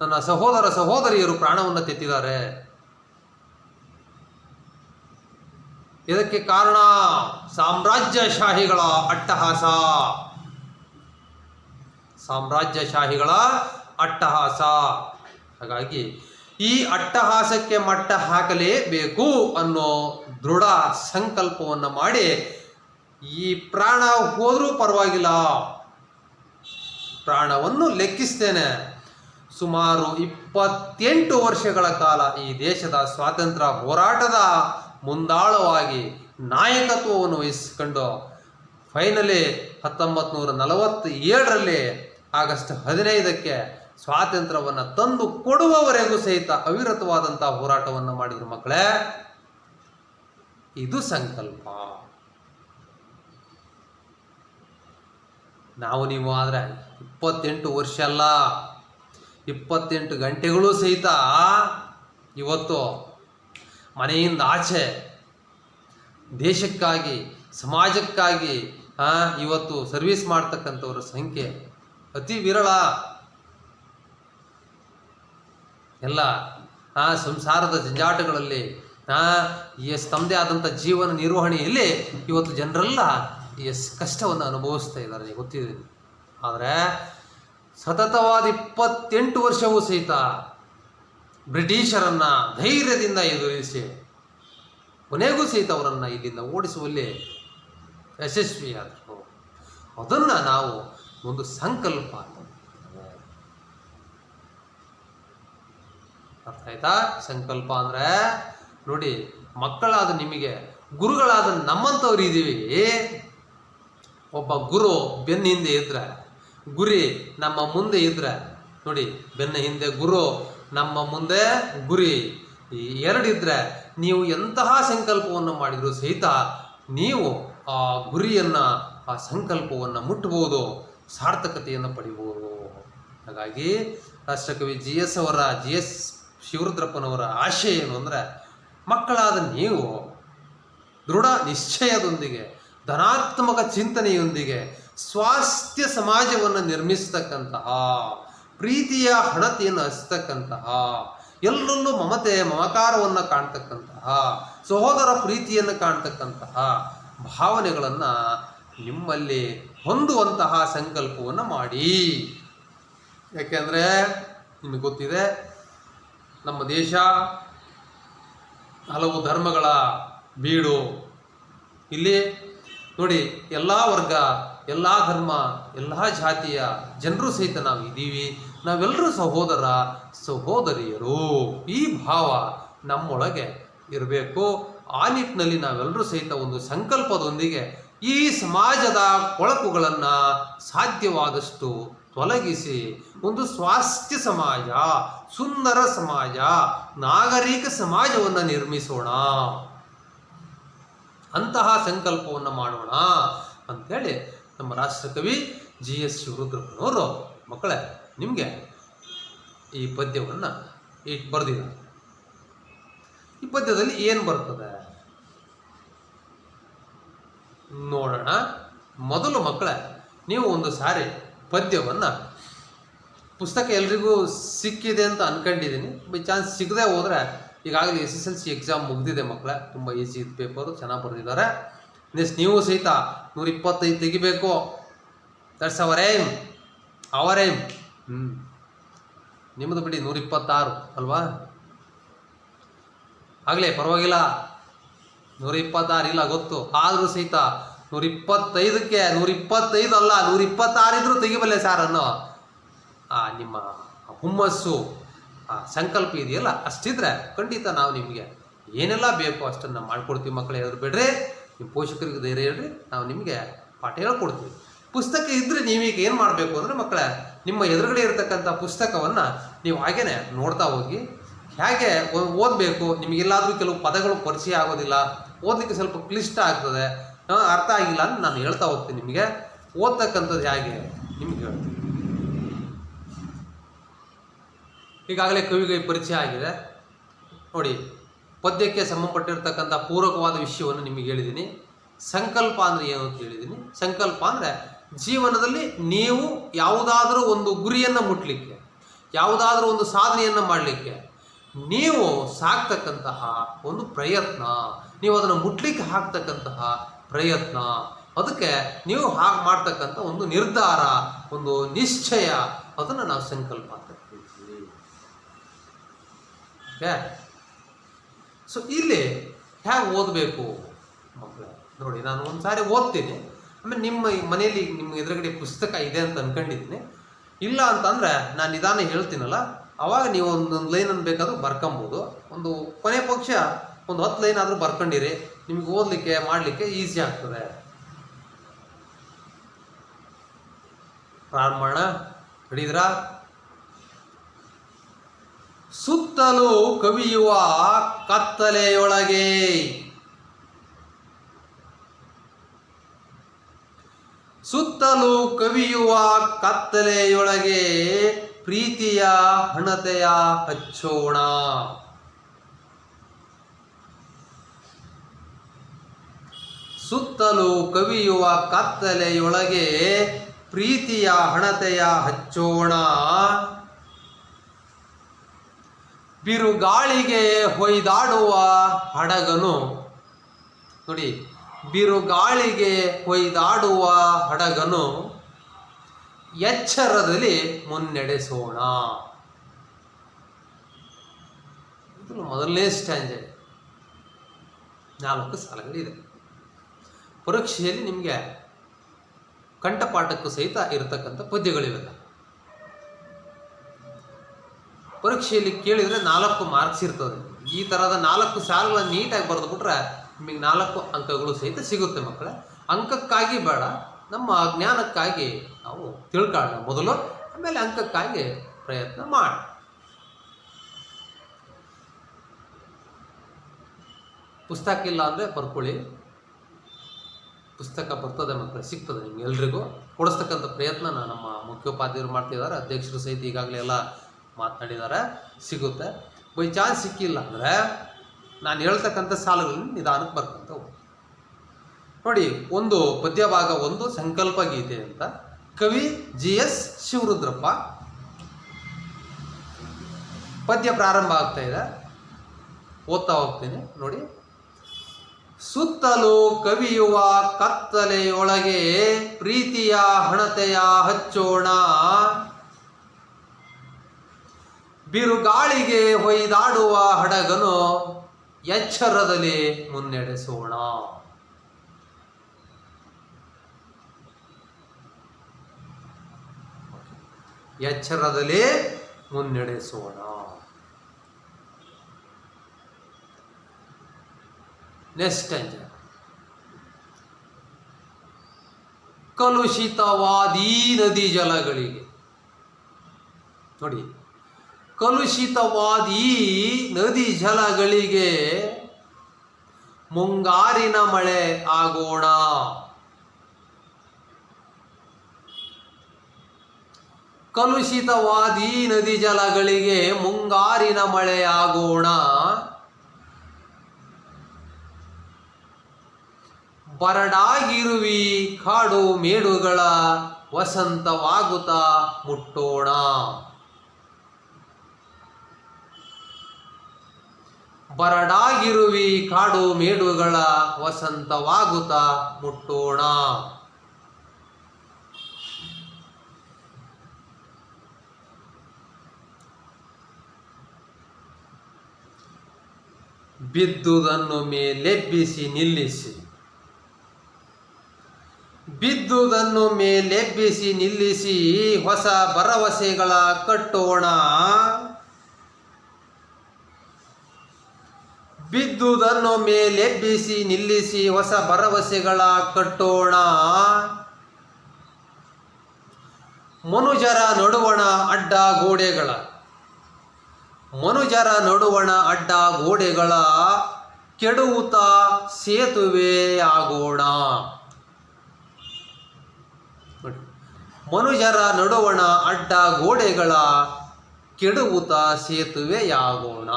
ನನ್ನ ಸಹೋದರ ಸಹೋದರಿಯರು ಪ್ರಾಣವನ್ನು ತೆತ್ತಿದ್ದಾರೆ. ಇದಕ್ಕೆ ಕಾರಣ ಸಾಮ್ರಾಜ್ಯಶಾಹಿಗಳ ಅಟ್ಟಹಾಸ. ಹಾಗಾಗಿ ಈ ಅಟ್ಟಹಾಸಕ್ಕೆ ಮಟ್ಟ ಹಾಕಲೇಬೇಕು ಅನ್ನೋ ದೃಢ ಸಂಕಲ್ಪವನ್ನು ಮಾಡಿ, ಈ ಪ್ರಾಣ ಹೋದರೂ ಪರವಾಗಿಲ್ಲ, ಪ್ರಾಣವನ್ನು ಲೆಕ್ಕಿಸ್ತೇನೆ, ಸುಮಾರು 28 ವರ್ಷಗಳ ಕಾಲ ಈ ದೇಶದ ಸ್ವಾತಂತ್ರ್ಯ ಹೋರಾಟದ ಮುಂದಾಳವಾಗಿ ನಾಯಕತ್ವವನ್ನು ವಹಿಸಿಕೊಂಡು ಫೈನಲಿ 1947 ಆಗಸ್ಟ್ 15 ಸ್ವಾತಂತ್ರ್ಯವನ್ನು ತಂದು ಕೊಡುವವರೆಗೂ ಸಹಿತ ಅವಿರತವಾದಂಥ ಹೋರಾಟವನ್ನು ಮಾಡಿದ್ರು. ಮಕ್ಕಳೇ, ಇದು ಸಂಕಲ್ಪ. ನಾವು ನೀವು ಆದರೆ 28 ವರ್ಷ ಅಲ್ಲ, 28 ಗಂಟೆಗಳು ಸಹಿತ ಇವತ್ತು ಮನೆಯಿಂದ ಆಚೆ ದೇಶಕ್ಕಾಗಿ, ಸಮಾಜಕ್ಕಾಗಿ ಇವತ್ತು ಸರ್ವಿಸ್ ಮಾಡ್ತಕ್ಕಂಥವ್ರ ಸಂಖ್ಯೆ ಅತಿ ವಿರಳ. ಎಲ್ಲ ಸಂಸಾರದ ಜಂಜಾಟಗಳಲ್ಲಿ ತಮ್ಮದೇ ಆದಂಥ ಜೀವನ ನಿರ್ವಹಣೆಯಲ್ಲಿ ಇವತ್ತು ಜನರೆಲ್ಲ ಕಷ್ಟವನ್ನು ಅನುಭವಿಸ್ತಾ ಇದ್ದಾರೆ, ಗೊತ್ತಿದೆ. ಆದರೆ ಸತತವಾದ 28 ವರ್ಷವೂ ಸಹಿತ ಬ್ರಿಟಿಷರನ್ನು ಧೈರ್ಯದಿಂದ ಎದುರಿಸಿ ಕೊನೆಗೂ ಸಹಿತ ಅವರನ್ನು ಇಲ್ಲಿಂದ ಓಡಿಸುವಲ್ಲಿ ಯಶಸ್ವಿಯಾದರು. ಅದನ್ನು ನಾವು ಒಂದು ಸಂಕಲ್ಪ ಅಂತ ಅರ್ಥ ಆಯ್ತಾ? ಸಂಕಲ್ಪ ಅಂದರೆ ನೋಡಿ, ಮಕ್ಕಳಾದ ನಿಮಗೆ ಗುರುಗಳಾದ ನಮ್ಮಂಥವ್ರು ಇದ್ದೀವಿ. ಒಬ್ಬ ಗುರು ಬೆನ್ನ ಹಿಂದೆ ಇದ್ರೆ, ಗುರಿ ನಮ್ಮ ಮುಂದೆ ಇದ್ರೆ, ನೋಡಿ, ಬೆನ್ನ ಹಿಂದೆ ಗುರು, ನಮ್ಮ ಮುಂದೆ ಗುರಿ, ಈ ಎರಡಿದ್ರೆ ನೀವು ಎಂತಹ ಸಂಕಲ್ಪವನ್ನು ಮಾಡಿದರೂ ಸಹಿತ ನೀವು ಆ ಗುರಿಯನ್ನು, ಆ ಸಂಕಲ್ಪವನ್ನು ಮುಟ್ಟಬಹುದು, ಸಾರ್ಥಕತೆಯನ್ನು ಪಡಿಬೋದು. ಹಾಗಾಗಿ ರಾಷ್ಟ್ರಕವಿ ಜಿ ಎಸ್ ಶಿವರುದ್ರಪ್ಪನವರ ಆಶಯ ಏನು ಅಂದರೆ, ಮಕ್ಕಳಾದ ನೀವು ದೃಢ ನಿಶ್ಚಯದೊಂದಿಗೆ, ಧನಾತ್ಮಕ ಚಿಂತನೆಯೊಂದಿಗೆ ಸ್ವಾಸ್ಥ್ಯ ಸಮಾಜವನ್ನು ನಿರ್ಮಿಸ್ತಕ್ಕಂತಹ, ಪ್ರೀತಿಯ ಹಣತೆಯನ್ನು ಹಚ್ಚತಕ್ಕಂತಹ, ಎಲ್ಲರಲ್ಲೂ ಮಮತೆ ಮಮಕಾರವನ್ನು ಕಾಣ್ತಕ್ಕಂತಹ, ಸಹೋದರ ಪ್ರೀತಿಯನ್ನು ಕಾಣ್ತಕ್ಕಂತಹ ಭಾವನೆಗಳನ್ನು ನಿಮ್ಮಲ್ಲಿ ಹೊಂದುವಂತಹ ಸಂಕಲ್ಪವನ್ನು ಮಾಡಿ. ಯಾಕೆಂದರೆ ನಿಮಗೆ ಗೊತ್ತಿದೆ, ನಮ್ಮ ದೇಶ ಹಲವು ಧರ್ಮಗಳ ಬೀಡು. ಇಲ್ಲಿ ನೋಡಿ, ಎಲ್ಲ ವರ್ಗ, ಎಲ್ಲ ಧರ್ಮ, ಎಲ್ಲ ಜಾತಿಯ ಜನರು ಸಹಿತ ನಾವು ಇದ್ದೀವಿ. ನಾವೆಲ್ಲರೂ ಸಹೋದರ ಸಹೋದರಿಯರು. ಈ ಭಾವ ನಮ್ಮೊಳಗೆ ಇರಬೇಕು. ಆ ನಿಟ್ಟಿನಲ್ಲಿ ನಾವೆಲ್ಲರೂ ಸಹಿತ ಒಂದು ಸಂಕಲ್ಪದೊಂದಿಗೆ ಈ ಸಮಾಜದ ಕೊಳಕುಗಳನ್ನು ಸಾಧ್ಯವಾದಷ್ಟು ತೊಲಗಿಸಿ ಒಂದು ಸ್ವಾಸ್ಥ್ಯ ಸಮಾಜ, ಸುಂದರ ಸಮಾಜ, ನಾಗರಿಕ ಸಮಾಜವನ್ನು ನಿರ್ಮಿಸೋಣ, ಅಂತಹ ಸಂಕಲ್ಪವನ್ನು ಮಾಡೋಣ ಅಂಥೇಳಿ ನಮ್ಮ ರಾಷ್ಟ್ರಕವಿ GS ಶಿವರುದ್ರಪ್ಪನವರು ಮಕ್ಕಳೇ ನಿಮಗೆ ಈ ಪದ್ಯವನ್ನು ಬರೆದಿದ್ದಾರೆ. ಈ ಪದ್ಯದಲ್ಲಿ ಏನು ಬರ್ತದೆ ನೋಡೋಣ. ಮೊದಲು ಮಕ್ಕಳೇ, ನೀವು ಒಂದು ಸಾರಿ ಪದ್ಯವನ್ನು, ಪುಸ್ತಕ ಎಲ್ರಿಗೂ ಸಿಕ್ಕಿದೆ ಅಂತ ಅನ್ಕೊಂಡಿದ್ದೀನಿ. ಬೈ ಚಾನ್ಸ್ ಸಿಗದೆ ಹೋದರೆ, ಈಗಾಗಲೇ SSLC ಎಕ್ಸಾಮ್ ಮುಗಿದಿದೆ ಮಕ್ಕಳೇ, ತುಂಬ ಈಸಿ ಇತ್ತು, ಪೇಪರು ಚೆನ್ನಾಗಿ ಬರೆದಿದ್ದಾರೆ. ನೆಕ್ಸ್ಟ್ ನೀವು ಸಹಿತ 125 ತೆಗಿಬೇಕು. That's our aim. ನಿಮ್ಮದು ಬಿಡಿ 126 ಅಲ್ವಾ? ಆಗಲೇ ಪರವಾಗಿಲ್ಲ, 126 ಇಲ್ಲ ಗೊತ್ತು, ಆದರೂ ಸಹಿತ 125ಕ್ಕೆ 125 ಅಲ್ಲ 126 ಇದ್ರೂ ತೆಗಿಬಲ್ಲೆ ಸಾರ್ ಅನ್ನೋ ನಿಮ್ಮ ಹುಮ್ಮಸ್ಸು, ಸಂಕಲ್ಪ ಇದೆಯಲ್ಲ, ಅಷ್ಟಿದ್ರೆ ಖಂಡಿತ ನಾವು ನಿಮಗೆ ಏನೆಲ್ಲ ಬೇಕೋ ಅಷ್ಟನ್ನು ಮಾಡ್ಕೊಡ್ತೀವಿ ಮಕ್ಕಳೇ. ಹೇಳಿದ್ರು ಬಿಡ್ರಿ, ನಿಮ್ಮ ಪೋಷಕರಿಗೆ ಧೈರ್ಯ ಹೇಳ್ರಿ, ನಾವು ನಿಮಗೆ ಪಾಠ ಹೇಳ್ಕೊಡ್ತೀವಿ. ಪುಸ್ತಕ ಇದ್ದರೆ ನೀವೀಗ ಏನು ಮಾಡಬೇಕು ಅಂದರೆ ಮಕ್ಕಳೇ, ನಿಮ್ಮ ಎದುರುಗಡೆ ಇರತಕ್ಕಂಥ ಪುಸ್ತಕವನ್ನು ನೀವು ಹಾಗೇನೆ ನೋಡ್ತಾ ಹೋಗಿ. ಹೇಗೆ ಓದಬೇಕು, ನಿಮಗೆಲ್ಲಾದರೂ ಕೆಲವು ಪದಗಳು ಪರಿಚಯ ಆಗೋದಿಲ್ಲ, ಓದಲಿಕ್ಕೆ ಸ್ವಲ್ಪ ಕ್ಲಿಷ್ಟ ಆಗ್ತದೆ, ಅರ್ಥ ಆಗಿಲ್ಲ ಅಂತ ನಾನು ಹೇಳ್ತಾ ಹೋಗ್ತೀನಿ. ನಿಮಗೆ ಓದ್ತಕ್ಕಂಥದ್ದು ಹೇಗೆ ನಿಮ್ಗೆ ಹೇಳ್ತೀನಿ. ಈಗಾಗಲೇ ಕವಿಗೆ ಪರಿಚಯ ಆಗಿದೆ ನೋಡಿ. ಪದ್ಯಕ್ಕೆ ಸಂಬಂಧಪಟ್ಟಿರ್ತಕ್ಕಂಥ ಪೂರಕವಾದ ವಿಷಯವನ್ನು ನಿಮಗೆ ಹೇಳಿದ್ದೀನಿ. ಸಂಕಲ್ಪ ಅಂದರೆ ಏನು ಅಂತ ಹೇಳಿದ್ದೀನಿ. ಸಂಕಲ್ಪ ಅಂದರೆ ಜೀವನದಲ್ಲಿ ನೀವು ಯಾವುದಾದ್ರೂ ಒಂದು ಗುರಿಯನ್ನು ಮುಟ್ಟಲಿಕ್ಕೆ, ಯಾವುದಾದ್ರೂ ಒಂದು ಸಾಧನೆಯನ್ನು ಮಾಡಲಿಕ್ಕೆ ನೀವು ಸಾಕ್ತಕ್ಕಂತಹ ಒಂದು ಪ್ರಯತ್ನ, ನೀವು ಅದನ್ನು ಮುಟ್ಲಿಕ್ಕೆ ಹಾಕ್ತಕ್ಕಂತಹ ಪ್ರಯತ್ನ, ಅದಕ್ಕೆ ನೀವು ಹಾಗೆ ಮಾಡ್ತಕ್ಕಂಥ ಒಂದು ನಿರ್ಧಾರ, ಒಂದು ನಿಶ್ಚಯ, ಅದನ್ನು ನಾವು ಸಂಕಲ್ಪ ಅಂತ ಹೇಳ್ತೀವಿ. ಓಕೆ, ಸೊ ಇಲ್ಲಿ ಹೇಗೆ ಓದಬೇಕು ಮಕ್ಕಳೇ ನೋಡಿ. ನಾನು ಒಂದು ಸಾರಿ ಓದ್ತೀನಿ, ಆಮೇಲೆ ನಿಮ್ಮ ಮನೆಯಲ್ಲಿ ನಿಮ್ಮ ಎದುರುಗಡೆ ಪುಸ್ತಕ ಇದೆ ಅಂತ ಅಂದ್ಕೊಂಡಿದ್ದೀನಿ. ಇಲ್ಲ ಅಂತಂದರೆ ನಾನು ನಿಧಾನ ಹೇಳ್ತೀನಲ್ಲ, ಆವಾಗ ನೀವು ಒಂದೊಂದು ಲೈನನ್ನು ಬೇಕಾದರೂ ಬರ್ಕೊಬೋದು. ಒಂದು ಕೊನೆ ಪಕ್ಷ ಒಂದು 10 ಲೈನ್ ಆದರೂ ಬರ್ಕೊಂಡಿರಿ, ನಿಮ್ಗೆ ಓದಲಿಕ್ಕೆ ಮಾಡಲಿಕ್ಕೆ ಈಸಿ ಆಗ್ತದೆ. ಪ್ರಾರಂಭ ಹಿಡಿದ್ರಾ? ಸುತ್ತಲೂ ಕವಿಯುವ ಕತ್ತಲೆಯೊಳಗೆ, ಸುತ್ತಲೂ ಕವಿಯುವ ಕತ್ತಲೆಯೊಳಗೆ ಪ್ರೀತಿಯ ಹಣತೆಯ ಹಚ್ಚೋಣ. ಸುತ್ತಲೂ ಕವಿಯುವ ಕತ್ತಲೆಯೊಳಗೆ ಪ್ರೀತಿಯ ಹಣತೆಯ ಹಚ್ಚೋಣ. ಬಿರುಗಾಳಿಗೆ ಹೊಯ್ದಾಡುವ ಹಡಗನು ನೋಡಿ, ಬಿರುಗಾಳಿಗೆ ಹೊಯ್ದಾಡುವ ಹಡಗನು ಎಚ್ಚರದಲ್ಲಿ ಮುನ್ನಡೆಸೋಣ. ಇದು ಮೊದಲನೇ ಸ್ಟ್ಯಾಂಜೆ. 4 ಸಾಲುಗಳಿದೆ. ಪರೀಕ್ಷೆಯಲ್ಲಿ ನಿಮಗೆ ಕಂಠಪಾಠಕ್ಕೂ ಸಹಿತ ಇರತಕ್ಕಂಥ ಪದ್ಯಗಳಿವೆಲ್ಲ. ಪರೀಕ್ಷೆಯಲ್ಲಿ ಕೇಳಿದರೆ 4 ಮಾರ್ಕ್ಸ್ ಇರ್ತದೆ. ಈ ಥರದ 4 ಸಾಲುಗಳನ್ನು ನೀಟಾಗಿ ಬರೆದುಬಿಟ್ರೆ ನಿಮಗೆ 4 ಅಂಕಗಳು ಸಹಿತ ಸಿಗುತ್ತೆ ಮಕ್ಕಳೇ. ಅಂಕಕ್ಕಾಗಿ ಬೇಡ, ನಮ್ಮ ಜ್ಞಾನಕ್ಕಾಗಿ ನಾವು ತಿಳ್ಕೊಳ್ಳೋಣ ಮೊದಲು, ಆಮೇಲೆ ಅಂಕಕ್ಕಾಗಿ ಪ್ರಯತ್ನ ಮಾಡಿ. ಪುಸ್ತಕ ಇಲ್ಲ ಅಂದರೆ ಬರ್ಕೊಳ್ಳಿ, ಪುಸ್ತಕ ಬರ್ತದೆ ಮಕ್ಕಳು, ಸಿಗ್ತದೆ ನಿಮ್ಗೆ ಎಲ್ರಿಗೂ. ಕೊಡಿಸ್ತಕ್ಕಂಥ ಪ್ರಯತ್ನ ನಮ್ಮ ಮುಖ್ಯೋಪಾಧ್ಯಾಯರು ಮಾಡ್ತಿದ್ದಾರೆ, ಅಧ್ಯಕ್ಷರು ಸಹಿತ ಈಗಾಗಲೇ ಎಲ್ಲ ಮಾತನಾಡಿದ್ದಾರೆ, ಸಿಗುತ್ತೆ. ಬೈ ಚಾನ್ಸ್ ಸಿಕ್ಕಿಲ್ಲ ಅಂದರೆ ನಾನು ಹೇಳ್ತಕ್ಕಂಥ ಸಾಲುಗಳನ್ನು ನಿಧಾನಕ್ಕೆ ಬರ್ಕೊಂತ ಹೋಗಿ. ನೋಡಿ, ಒಂದು ಪದ್ಯ ಭಾಗ 1 ಸಂಕಲ್ಪ ಗೀತೆ ಅಂತ, ಕವಿ GS ಶಿವರುದ್ರಪ್ಪ. ಪದ್ಯ ಪ್ರಾರಂಭ ಆಗ್ತಾ ಇದೆ, ಓದ್ತಾ ಹೋಗ್ತೀನಿ ನೋಡಿ. ಸುತ್ತಲೂ ಕವಿಯುವ ಕತ್ತಲೆಯೊಳಗೆ ಪ್ರೀತಿಯ ಹಣತೆಯ ಹಚ್ಚೋಣ, ಬಿರುಗಾಳಿಗೆ ಹೊಯ್ದಾಡುವ ಹಡಗನು ಎಚ್ಚರದಲ್ಲಿ ಮುನ್ನಡೆಸೋಣ. ಎಚ್ಚರದಲ್ಲಿ ಮುನ್ನಡೆಸೋಣ. ನೆಕ್ಸ್ಟ್ ಕಲುಷಿತವಾದಿ ನದಿ ಜಲಗಳಿಗೆ ನೋಡಿ, ಕಲುಷಿತವಾದಿ ನದಿ ಜಲಗಳಿಗೆ ಮುಂಗಾರಿನ ಮಳೆ ಆಗೋಣ. ಕಲುಷಿತವಾದಿ ನದಿ ಜಲಗಳಿಗೆ ಮುಂಗಾರಿನ ಮಳೆ ಆಗೋಣ. ಬರಡಾಗಿರುವಿ ಕಾಡು ಮೇಡುಗಳ ವಸಂತವಾಗುತ್ತಾ ಮುಟ್ಟೋಣ. ಬರಡಾಗಿರುವಿ ಕಾಡು ಮೇಡುಗಳ ವಸಂತವಾಗುತ್ತಾ ಮುಟ್ಟೋಣ. ಬಿದ್ದುದನ್ನು ಮೇಲೆಬ್ಬಿಸಿ ನಿಲ್ಲಿಸಿ, ಬಿದ್ದುದನ್ನು ಮೇಲೆಬ್ಬಿಸಿ ನಿಲ್ಲಿಸಿ ಹೊಸ ಭರವಸೆಗಳ ಕಟ್ಟೋಣ. ಬಿದ್ದುದನ್ನು ಮೇಲೆಬ್ಬಿಸಿ ನಿಲ್ಲಿಸಿ ಹೊಸ ಭರವಸೆಗಳ ಕಟ್ಟೋಣ. ಮನುಜರ ನಡುವಣ ಅಡ್ಡ ಗೋಡೆಗಳ, ಮನುಜರ ನಡುವಣ ಅಡ್ಡ ಗೋಡೆಗಳ ಕೆಡುವುತ ಸೇತುವೆ ಆಗೋಣ. ಮನುಜರ ನಡುವಣ ಅಡ್ಡ ಗೋಡೆಗಳ ಕೆಡುವುತ ಸೇತುವೆಯಾಗೋಣ.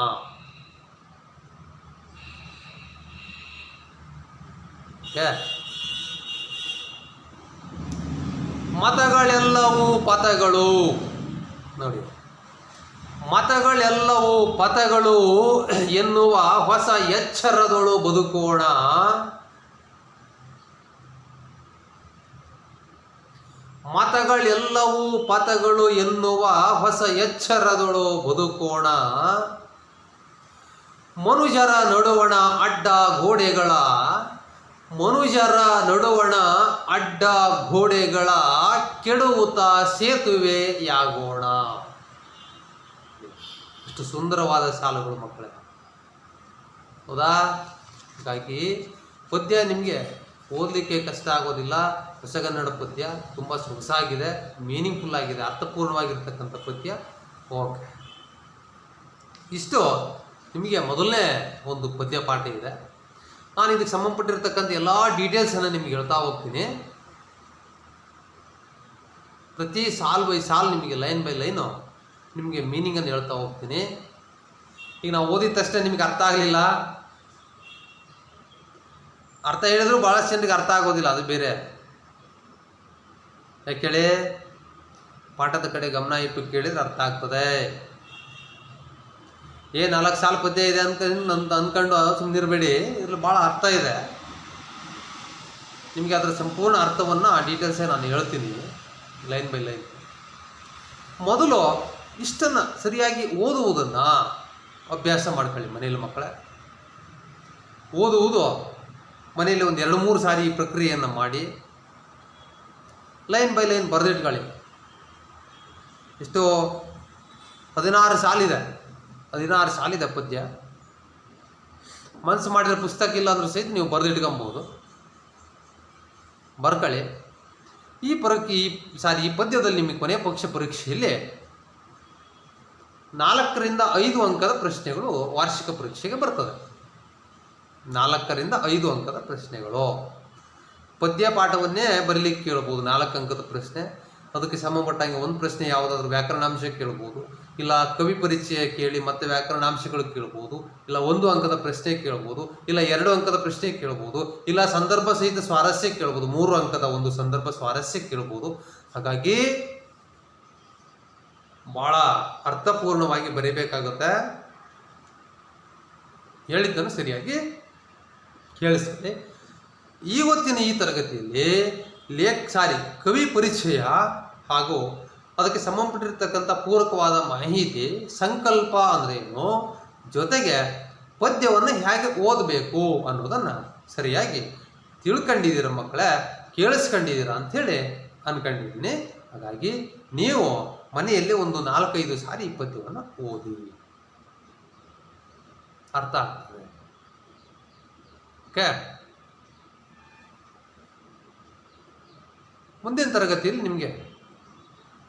ಮತಗಳೆಲ್ಲವೂ ಪಥಗಳು ನೋಡಿ, ಮತಗಳೆಲ್ಲವೂ ಪಥಗಳು ಎನ್ನುವ ಹೊಸ ಎಚ್ಚರದೊಳು ಬದುಕೋಣ. ಮತಗಳೆಲ್ಲವೂ ಪಥಗಳು ಎನ್ನುವ ಹೊಸ ಎಚ್ಚರದೊಳು ಬದುಕೋಣ. ಮನುಜರ ನಡುವಣ ಅಡ್ಡ ಗೋಡೆಗಳ, ಮನುಜರ ನಡುವಣ ಅಡ್ಡ ಗೋಡೆಗಳ ಕೆಡುವುತ ಸೇತುವೆಯಾಗೋಣ. ಇಷ್ಟು ಸುಂದರವಾದ ಸಾಲುಗಳು ಮಕ್ಕಳೇ, ಹೌದಾ? ಹಾಗಾಗಿ ಪದ್ಯ ನಿಮಗೆ ಓದಲಿಕ್ಕೆ ಕಷ್ಟ ಆಗೋದಿಲ್ಲ. ಹೊಸಗನ್ನಡ ಪದ್ಯ ತುಂಬ ಸೊಗಸಾಗಿದೆ, ಮೀನಿಂಗ್ಫುಲ್ ಆಗಿದೆ, ಅರ್ಥಪೂರ್ಣವಾಗಿರ್ತಕ್ಕಂಥ ಪದ್ಯ. ಓಕೆ, ಇಷ್ಟು ನಿಮಗೆ ಮೊದಲನೇ ಒಂದು ಪದ್ಯ ಪಾಠ ಇದೆ. ನಾನು ಇದಕ್ಕೆ ಸಂಬಂಧಪಟ್ಟಿರ್ತಕ್ಕಂಥ ಎಲ್ಲ ಡೀಟೇಲ್ಸನ್ನು ನಿಮಗೆ ಹೇಳ್ತಾ ಹೋಗ್ತೀನಿ. ಪ್ರತಿ ಸಾಲ್ ಬೈ ಸಾಲ್ ನಿಮಗೆ ಲೈನ್ ಬೈ ಲೈನು ನಿಮಗೆ ಮೀನಿಂಗನ್ನು ಹೇಳ್ತಾ ಹೋಗ್ತೀನಿ. ಈಗ ನಾವು ಓದಿದ ತಕ್ಷಣ ನಿಮಗೆ ಅರ್ಥ ಆಗಲಿಲ್ಲ, ಅರ್ಥ ಹೇಳಿದ್ರು ಭಾಳಷ್ಟು ಜನರಿಗೆ ಅರ್ಥ ಆಗೋದಿಲ್ಲ, ಅದು ಬೇರೆ. ಯಾಕೇಳಿ, ಪಾಠದ ಕಡೆ ಗಮನ ಇಟ್ಟು ಕೇಳಿದ್ರೆ ಅರ್ಥ ಆಗ್ತದೆ. 4 ಸಾಲು ಪದ್ಯ ಇದೆ ಅಂತ ಅಂದ್ಕೊಂಡು ಸುಮ್ಮನಿರಬೇಡಿ, ಇದ್ರಲ್ಲಿ ಭಾಳ ಅರ್ಥ ಇದೆ. ನಿಮಗೆ ಅದರ ಸಂಪೂರ್ಣ ಅರ್ಥವನ್ನು ಆ ಡೀಟೇಲ್ಸೇ ನಾನು ಹೇಳ್ತೀನಿ ಲೈನ್ ಬೈ ಲೈನ್. ಮೊದಲು ಇಷ್ಟನ್ನು ಸರಿಯಾಗಿ ಓದುವುದನ್ನು ಅಭ್ಯಾಸ ಮಾಡ್ಕೊಳ್ಳಿ ಮನೇಲಿ ಮಕ್ಕಳೇ. ಓದುವುದು ಮನೆಯಲ್ಲಿ ಒಂದು 2-3 ಸಾರಿ ಈ ಪ್ರಕ್ರಿಯೆಯನ್ನು ಮಾಡಿ ಲೈನ್ ಬೈ ಲೈನ್ ಬರೆದಿಟ್ಕೊಳ್ಳಿ. ಇಷ್ಟು 16 ಸಾಲಿದೆ, 16 ಸಾಲಿದೆ ಪದ್ಯ. ಮನಸ್ಸು ಮಾಡಿದ್ರೆ ಪುಸ್ತಕ ಇಲ್ಲ ಅಂದ್ರೂ ಸಹಿತ ನೀವು ಬರೆದಿಟ್ಕೊಬೋದು, ಬರ್ಕೊಳ್ಳಿ. ಈ ಪದ್ಯದಲ್ಲಿ ನಿಮಗೆ ಕೊನೆ ಪಕ್ಷ ಪರೀಕ್ಷೆಯಲ್ಲಿ 4ರಿಂದ 5 ಅಂಕದ ಪ್ರಶ್ನೆಗಳು ವಾರ್ಷಿಕ ಪರೀಕ್ಷೆಗೆ ಬರ್ತದೆ. 4ರಿಂದ 5 ಅಂಕದ ಪ್ರಶ್ನೆಗಳು. ಪದ್ಯ ಪಾಠವನ್ನೇ ಬರೀಲಿಕ್ಕೆ ಕೇಳ್ಬೋದು, 4 ಅಂಕದ ಪ್ರಶ್ನೆ. ಅದಕ್ಕೆ ಸಂಬಂಧಪಟ್ಟಂಗೆ ಒಂದು ಪ್ರಶ್ನೆ ಯಾವುದಾದ್ರೂ ವ್ಯಾಕರಣಾಂಶ ಕೇಳ್ಬೋದು, ಇಲ್ಲ ಕವಿ ಪರಿಚಯ ಕೇಳಿ ಮತ್ತೆ ವ್ಯಾಕರಣಾಂಶಗಳು ಕೇಳ್ಬೋದು, ಇಲ್ಲ 1 ಅಂಕದ ಪ್ರಶ್ನೆ ಕೇಳ್ಬೋದು, ಇಲ್ಲ 2 ಅಂಕದ ಪ್ರಶ್ನೆ ಕೇಳ್ಬೋದು, ಇಲ್ಲ ಸಂದರ್ಭ ಸಹಿತ ಸ್ವಾರಸ್ಯ ಕೇಳ್ಬೋದು, 3 ಅಂಕದ ಒಂದು ಸಂದರ್ಭ ಸ್ವಾರಸ್ಯ ಕೇಳ್ಬೋದು. ಹಾಗಾಗಿ ಬಹಳ ಅರ್ಥಪೂರ್ಣವಾಗಿ ಬರೀಬೇಕಾಗುತ್ತೆ. ಹೇಳಿದ್ದನ್ನು ಸರಿಯಾಗಿ ಕೇಳಿಸ್ಕೊಳ್ಳಿ. ಇವತ್ತಿನ ಈ ತರಗತಿಯಲ್ಲಿ ಕವಿ ಪರಿಚಯ ಹಾಗೂ ಅದಕ್ಕೆ ಸಂಬಂಧಪಟ್ಟಿರ್ತಕ್ಕಂಥ ಪೂರಕವಾದ ಮಾಹಿತಿ, ಸಂಕಲ್ಪ ಅಂದ್ರೆ ಏನು, ಜೊತೆಗೆ ಪದ್ಯವನ್ನು ಹೇಗೆ ಓದಬೇಕು ಅನ್ನೋದನ್ನು ಸರಿಯಾಗಿ ತಿಳ್ಕೊಂಡಿದ್ದೀರ ಮಕ್ಕಳೇ, ಕೇಳಿಸ್ಕೊಂಡಿದ್ದೀರ ಅಂಥೇಳಿ ಅನ್ಕೊಂಡಿದ್ದೀನಿ. ಹಾಗಾಗಿ ನೀವು ಮನೆಯಲ್ಲಿ ಒಂದು 4-5 ಸಾರಿ ಈ ಪದ್ಯವನ್ನು ಓದಿ, ಅರ್ಥ ಆಗ್ತದೆ. ಓಕೆ, ಮುಂದಿನ ತರಗತಿಯಲ್ಲಿ ನಿಮಗೆ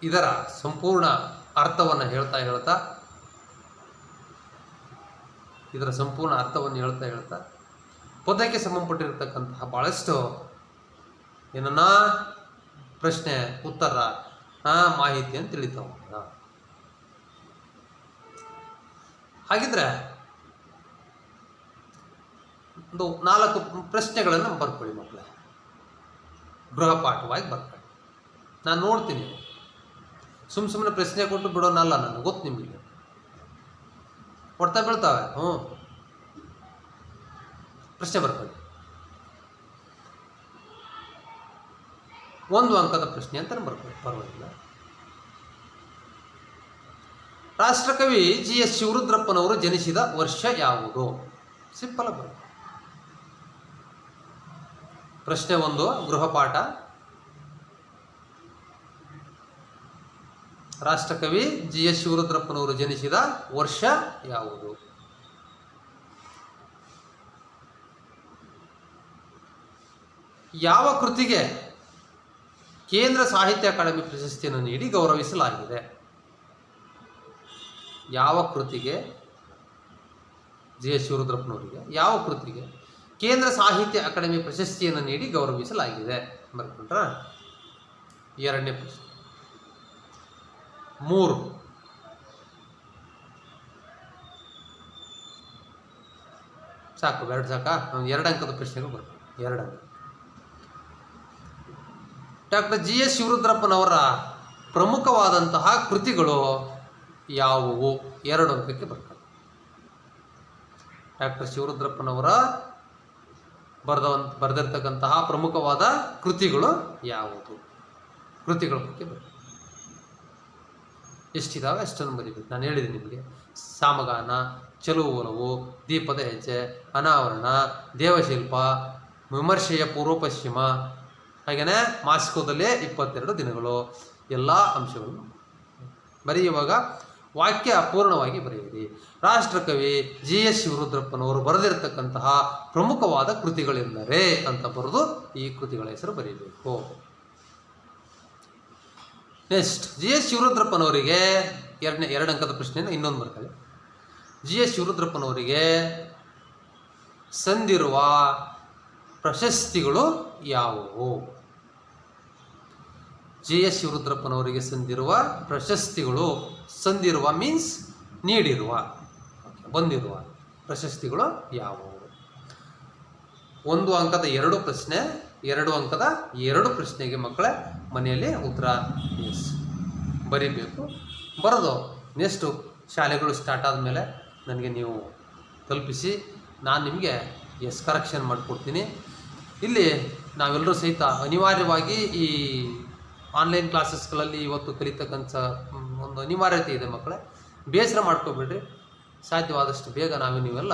ಇದರ ಸಂಪೂರ್ಣ ಅರ್ಥವನ್ನು ಹೇಳ್ತಾ ಪದಕ್ಕೆ ಸಂಬಂಧಪಟ್ಟಿರತಕ್ಕಂತಹ ಭಾಳಷ್ಟು ಏನನ್ನ ಪ್ರಶ್ನೆ ಉತ್ತರ ಮಾಹಿತಿಯನ್ನು ತಿಳಿತಾ ಹೋಗೋಣ. ಹಾಗಿದ್ರೆ ಒಂದು 4 ಪ್ರಶ್ನೆಗಳನ್ನು ಬರ್ಕೊಳ್ಳಿ ಮಕ್ಕಳೇ, ಗೃಹಪಾಠವಾಗಿ ಬರ್ಕೊಳ್ಳಿ. ನಾನು ನೋಡ್ತೀನಿ, ಸುಮ್ಮನೆ ಪ್ರಶ್ನೆ ಕೊಟ್ಟು ಬಿಡೋನಲ್ಲ, ನನಗೆ ಗೊತ್ತು ನಿಮಗೆ ಕೊಡ್ತಾ ಬೀಳ್ತಾವೆ. ಪ್ರಶ್ನೆ ಬರ್ಕೊಳ್ಳಿ. 1 ಅಂಕದ ಪ್ರಶ್ನೆ ಅಂತ ಬರ್ಕೊಳ್ಳಿ, ಪರವಾಗಿಲ್ಲ. ರಾಷ್ಟ್ರಕವಿ GS ಶಿವರುದ್ರಪ್ಪನವರು ಜನಿಸಿದ ವರ್ಷ ಯಾವುದು? ಸಿಂಪಲ್ ಆಗಿ ಬರುತ್ತೆ. ಪ್ರಶ್ನೆ 1 ಗೃಹಪಾಠ. ರಾಷ್ಟ್ರಕವಿ GS ಶಿವರುದ್ರಪ್ಪನವರು ಜನಿಸಿದ ವರ್ಷ ಯಾವುದು? ಯಾವ ಕೃತಿಗೆ ಕೇಂದ್ರ ಸಾಹಿತ್ಯ ಅಕಾಡೆಮಿ ಪ್ರಶಸ್ತಿಯನ್ನು ನೀಡಿ ಗೌರವಿಸಲಾಗಿದೆ? ಯಾವ ಕೃತಿಗೆ GS ಶಿವರುದ್ರಪ್ಪನವರಿಗೆ ಯಾವ ಕೃತಿಗೆ ಕೇಂದ್ರ ಸಾಹಿತ್ಯ ಅಕಾಡೆಮಿ ಪ್ರಶಸ್ತಿಯನ್ನು ನೀಡಿ ಗೌರವಿಸಲಾಗಿದೆ? ಬರ್ಕೊಂಡ್ರ? 2ನೇ ಪ್ರಶ್ನೆ. 3 ಸಾಕು, 2 ಸಾಕಾ? 2 ಅಂಕದ ಪ್ರಶ್ನೆಗಳು ಬರ್ತಾರೆ. 2 ಅಂಕ. ಡಾಕ್ಟರ್ GS ಶಿವರುದ್ರಪ್ಪನವರ ಪ್ರಮುಖವಾದಂತಹ ಕೃತಿಗಳು ಯಾವುವು? 2 ಅಂಕಕ್ಕೆ ಬರ್ತಾರೆ. ಡಾಕ್ಟರ್ ಶಿವರುದ್ರಪ್ಪನವರ ಬರೆದಿರ್ತಕ್ಕಂತಹ ಪ್ರಮುಖವಾದ ಕೃತಿಗಳು ಯಾವುದು? ಕೃತಿಗಳ ಬಗ್ಗೆ ಬರ್ತದೆ. ಎಷ್ಟಿದಾವೆ ಅಷ್ಟನ್ನು ಬರೀಬೇಕು. ನಾನು ಹೇಳಿದ್ದೀನಿ ನಿಮಗೆ, ಸಾಮಗಾನ, ಚೆಲುವು ಒಲವು, ದೀಪದ ಹೆಜ್ಜೆ, ಅನಾವರಣ, ದೇವಶಿಲ್ಪ, ವಿಮರ್ಶೆಯ ಪೂರ್ವ ಪಶ್ಚಿಮ, ಹಾಗೆಯೇ ಮಾಸ್ಕೋದಲ್ಲೇ 22 ದಿನಗಳು, ಎಲ್ಲ ಅಂಶಗಳನ್ನು ಬರೆಯುವಾಗ ವಾಕ್ಯ ಅಪೂರ್ಣವಾಗಿ ಬರೆಯಿರಿ. ರಾಷ್ಟ್ರಕವಿ GS ಶಿವರುದ್ರಪ್ಪನವರು ಬರೆದಿರತಕ್ಕಂತಹ ಪ್ರಮುಖವಾದ ಕೃತಿಗಳೆಂದರೆ ಅಂತ ಬರೆದು ಈ ಕೃತಿಗಳ ಹೆಸರು ಬರೀಬೇಕು. ನೆಕ್ಸ್ಟ್, GS ಶಿವರುದ್ರಪ್ಪನವರಿಗೆ 2 ಅಂಕದ ಪ್ರಶ್ನೆಯನ್ನು ಇನ್ನೊಂದು ಬರ್ತದೆ. GS ಶಿವರುದ್ರಪ್ಪನವರಿಗೆ ಸಂದಿರುವ ಪ್ರಶಸ್ತಿಗಳು ಯಾವುವು? GS ಶಿವರುದ್ರಪ್ಪನವರಿಗೆ ಸಂದಿರುವ ಪ್ರಶಸ್ತಿಗಳು, ಸಂದಿರುವ ಮೀನ್ಸ್ ನೀಡಿರುವ, ಬಂದಿರುವ ಪ್ರಶಸ್ತಿಗಳು ಯಾವುವು? 1 ಅಂಕದ 2 ಪ್ರಶ್ನೆ, 2 ಅಂಕದ 2 ಪ್ರಶ್ನೆಗೆ ಮಕ್ಕಳೇ ಮನೆಯಲ್ಲಿ ಉತ್ತರ ಬರೀಬೇಕು. ಬರೆದು ನೆಕ್ಸ್ಟು ಶಾಲೆಗಳು ಸ್ಟಾರ್ಟ್ ಆದಮೇಲೆ ನನಗೆ ನೀವು ತಲುಪಿಸಿ, ನಾನು ನಿಮಗೆ ಕರೆಕ್ಷನ್ ಮಾಡಿಕೊಡ್ತೀನಿ. ಇಲ್ಲಿ ನಾವೆಲ್ಲರೂ ಸಹಿತ ಅನಿವಾರ್ಯವಾಗಿ ಈ ಆನ್ಲೈನ್ ಕ್ಲಾಸಸ್ಗಳಲ್ಲಿ ಇವತ್ತು ಕಲಿತಕ್ಕಂಥ ಒಂದು ಅನಿವಾರ್ಯತೆ ಇದೆ ಮಕ್ಕಳೇ. ಬೇಸರ ಮಾಡ್ಕೋಬೇಡ್ರಿ, ಸಾಧ್ಯವಾದಷ್ಟು ಬೇಗ ನೀವೆಲ್ಲ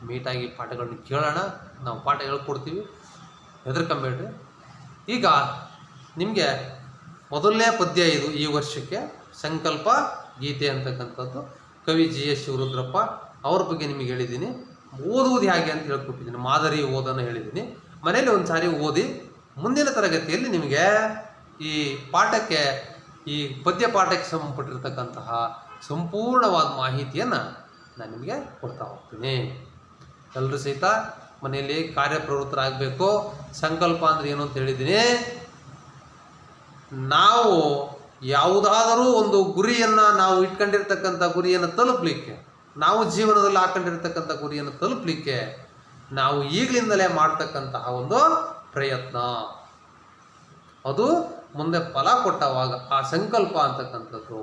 ಮೀಟಾಗಿ ಪಾಠಗಳನ್ನ ಕೇಳೋಣ. ನಾವು ಪಾಠ ಹೇಳ್ಕೊಡ್ತೀವಿ, ಹೆದರ್ಕೊಂಬೇಡ್ರಿ. ಈಗ ನಿಮಗೆ ಮೊದಲನೇ ಪದ್ಯ ಇದು ಈ ವರ್ಷಕ್ಕೆ, ಸಂಕಲ್ಪ ಗೀತೆ ಅಂತಕ್ಕಂಥದ್ದು. ಕವಿ GS ಶಿವರುದ್ರಪ್ಪ ಅವ್ರ ಬಗ್ಗೆ ನಿಮಗೆ ಹೇಳಿದ್ದೀನಿ. ಓದುವುದು ಹೇಗೆ ಅಂತ ಹೇಳ್ಕೊಟ್ಟಿದ್ದೀನಿ, ಮಾದರಿ ಓದನ್ನು ಹೇಳಿದ್ದೀನಿ. ಮನೇಲಿ ಒಂದು ಸಾರಿ ಓದಿ, ಮುಂದಿನ ತರಗತಿಯಲ್ಲಿ ನಿಮಗೆ ಈ ಪಾಠಕ್ಕೆ, ಈ ಪದ್ಯ ಪಾಠಕ್ಕೆ ಸಂಬಂಧಪಟ್ಟಿರ್ತಕ್ಕಂತಹ ಸಂಪೂರ್ಣವಾದ ಮಾಹಿತಿಯನ್ನು ನಾನು ನಿಮಗೆ ಕೊಡ್ತಾ ಹೋಗ್ತೀನಿ. ಎಲ್ಲರೂ ಸಹಿತ ಮನೆಯಲ್ಲಿ ಕಾರ್ಯಪ್ರವೃತ್ತರಾಗಬೇಕು. ಸಂಕಲ್ಪ ಅಂದರೆ ಏನು ಅಂತ ಹೇಳಿದ್ದೀನಿ. ನಾವು ಯಾವುದಾದರೂ ಒಂದು ಗುರಿಯನ್ನು ನಾವು ಇಟ್ಕೊಂಡಿರ್ತಕ್ಕಂಥ ಗುರಿಯನ್ನು ತಲುಪಲಿಕ್ಕೆ, ನಾವು ಜೀವನದಲ್ಲಿ ಹಾಕೊಂಡಿರ್ತಕ್ಕಂಥ ಗುರಿಯನ್ನು ತಲುಪಲಿಕ್ಕೆ ನಾವು ಈಗಲಿಂದಲೇ ಮಾಡ್ತಕ್ಕಂತಹ ಒಂದು ಪ್ರಯತ್ನ, ಅದು ಮುಂದೆ ಫಲ ಕೊಟ್ಟವಾಗ ಆ ಸಂಕಲ್ಪ ಅಂತಕ್ಕಂಥದ್ದು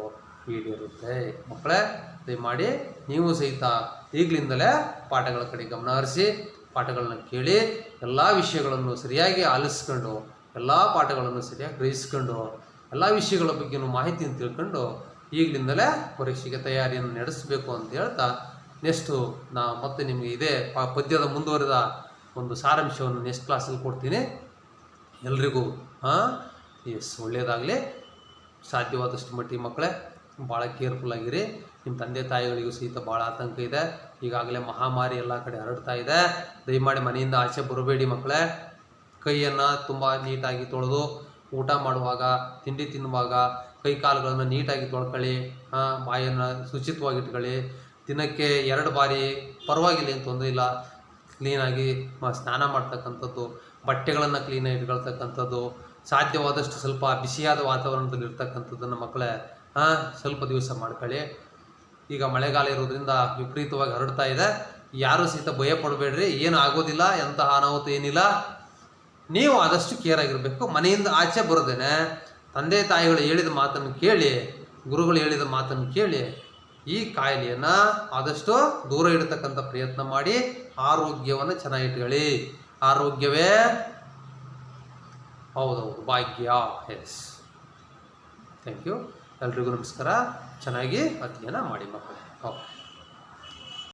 ಈಡೇರುತ್ತೆ. ಮಕ್ಕಳೇ, ದಯಮಾಡಿ ನೀವು ಸಹಿತ ಈಗಲಿಂದಲೇ ಪಾಠಗಳ ಕಡೆ ಗಮನ ಹರಿಸಿ, ಪಾಠಗಳನ್ನ ಕೇಳಿ, ಎಲ್ಲ ವಿಷಯಗಳನ್ನು ಸರಿಯಾಗಿ ಆಲಿಸ್ಕೊಂಡು, ಎಲ್ಲ ಪಾಠಗಳನ್ನು ಸರಿಯಾಗಿ ಗ್ರಹಿಸ್ಕೊಂಡು, ಎಲ್ಲ ವಿಷಯಗಳ ಬಗ್ಗೆಯೂ ಮಾಹಿತಿಯನ್ನು ತಿಳ್ಕೊಂಡು ಈಗಲಿಂದಲೇ ಪರೀಕ್ಷೆಗೆ ತಯಾರಿಯನ್ನು ನಡೆಸಬೇಕು ಅಂತ ಹೇಳ್ತಾ, ನೆಕ್ಸ್ಟು ಮತ್ತೆ ನಿಮಗೆ ಇದೇ ಪದ್ಯದ ಮುಂದುವರೆದ ಒಂದು ಸಾರಾಂಶವನ್ನು ನೆಕ್ಸ್ಟ್ ಕ್ಲಾಸಲ್ಲಿ ಕೊಡ್ತೀನಿ. ಎಲ್ರಿಗೂ ಒಳ್ಳೆಯದಾಗಲಿ. ಸಾಧ್ಯವಾದಷ್ಟು ಮಟ್ಟಿಗೆ ಮಕ್ಕಳೇ ಭಾಳ ಕೇರ್ಫುಲ್ಲಾಗಿರಿ. ನಿಮ್ಮ ತಂದೆ ತಾಯಿಗಳಿಗೂ ಸಹಿತ ಭಾಳ ಆತಂಕ ಇದೆ. ಈಗಾಗಲೇ ಮಹಾಮಾರಿ ಎಲ್ಲ ಕಡೆ ಹರಡ್ತಾ ಇದೆ. ದಯಮಾಡಿ ಮನೆಯಿಂದ ಆಚೆ ಬರಬೇಡಿ ಮಕ್ಕಳೇ. ಕೈಯನ್ನು ತುಂಬ ನೀಟಾಗಿ ತೊಳೆದು, ಊಟ ಮಾಡುವಾಗ, ತಿಂಡಿ ತಿನ್ನುವಾಗ ಕೈ ಕಾಲುಗಳನ್ನು ನೀಟಾಗಿ ತೊಳ್ಕೊಳ್ಳಿ. ಬಾಯನ್ನು ಶುಚಿತ್ವವಾಗಿಟ್ಕೊಳ್ಳಿ. ದಿನಕ್ಕೆ 2 ಬಾರಿ ಪರವಾಗಿಲ್ಲ, ಏನು ತೊಂದರೆ ಇಲ್ಲ, ಕ್ಲೀನಾಗಿ ಸ್ನಾನ ಮಾಡ್ತಕ್ಕಂಥದ್ದು, ಬಟ್ಟೆಗಳನ್ನು ಕ್ಲೀನಾಗಿ ಇಟ್ಕೊಳ್ತಕ್ಕಂಥದ್ದು, ಸಾಧ್ಯವಾದಷ್ಟು ಸ್ವಲ್ಪ ಬಿಸಿಯಾದ ವಾತಾವರಣದಲ್ಲಿ ಇರ್ತಕ್ಕಂಥದ್ದನ್ನು ಮಕ್ಕಳೇ ಸ್ವಲ್ಪ ದಿವಸ ಮಾಡ್ಕೊಳ್ಳಿ. ಈಗ ಮಳೆಗಾಲ ಇರೋದ್ರಿಂದ ವಿಪರೀತವಾಗಿ ಹರಡ್ತಾ ಇದೆ. ಯಾರೂ ಸಹಿತ ಭಯ ಪಡಬೇಡ್ರಿ, ಏನು ಆಗೋದಿಲ್ಲ, ಎಂತಹ ಅನಾಹುತ ಏನಿಲ್ಲ. ನೀವು ಆದಷ್ಟು ಕೇರ್ ಆಗಿರಬೇಕು. ಮನೆಯಿಂದ ಆಚೆ ಬರೋದೇನೆ ತಂದೆ ತಾಯಿಗಳು ಹೇಳಿದ ಮಾತನ್ನು ಕೇಳಿ, ಗುರುಗಳು ಹೇಳಿದ ಮಾತನ್ನು ಕೇಳಿ ಈ ಕಾಯಿಲೆಯನ್ನು ಆದಷ್ಟು ದೂರ ಇಡತಕ್ಕಂಥ ಪ್ರಯತ್ನ ಮಾಡಿ ಆರೋಗ್ಯವನ್ನು ಚೆನ್ನಾಗಿಟ್ಕೊಳ್ಳಿ. ಆರೋಗ್ಯವೇ ಹೌದೌದು ಭಾಗ್ಯ. Yes, thank you. ಎಲ್ರಿಗೂ ನಮಸ್ಕಾರ. ಚೆನ್ನಾಗಿ ಅಧ್ಯಯನ ಮಾಡಿ ಮಕ್ಕಳೇ. ಓಕೆ.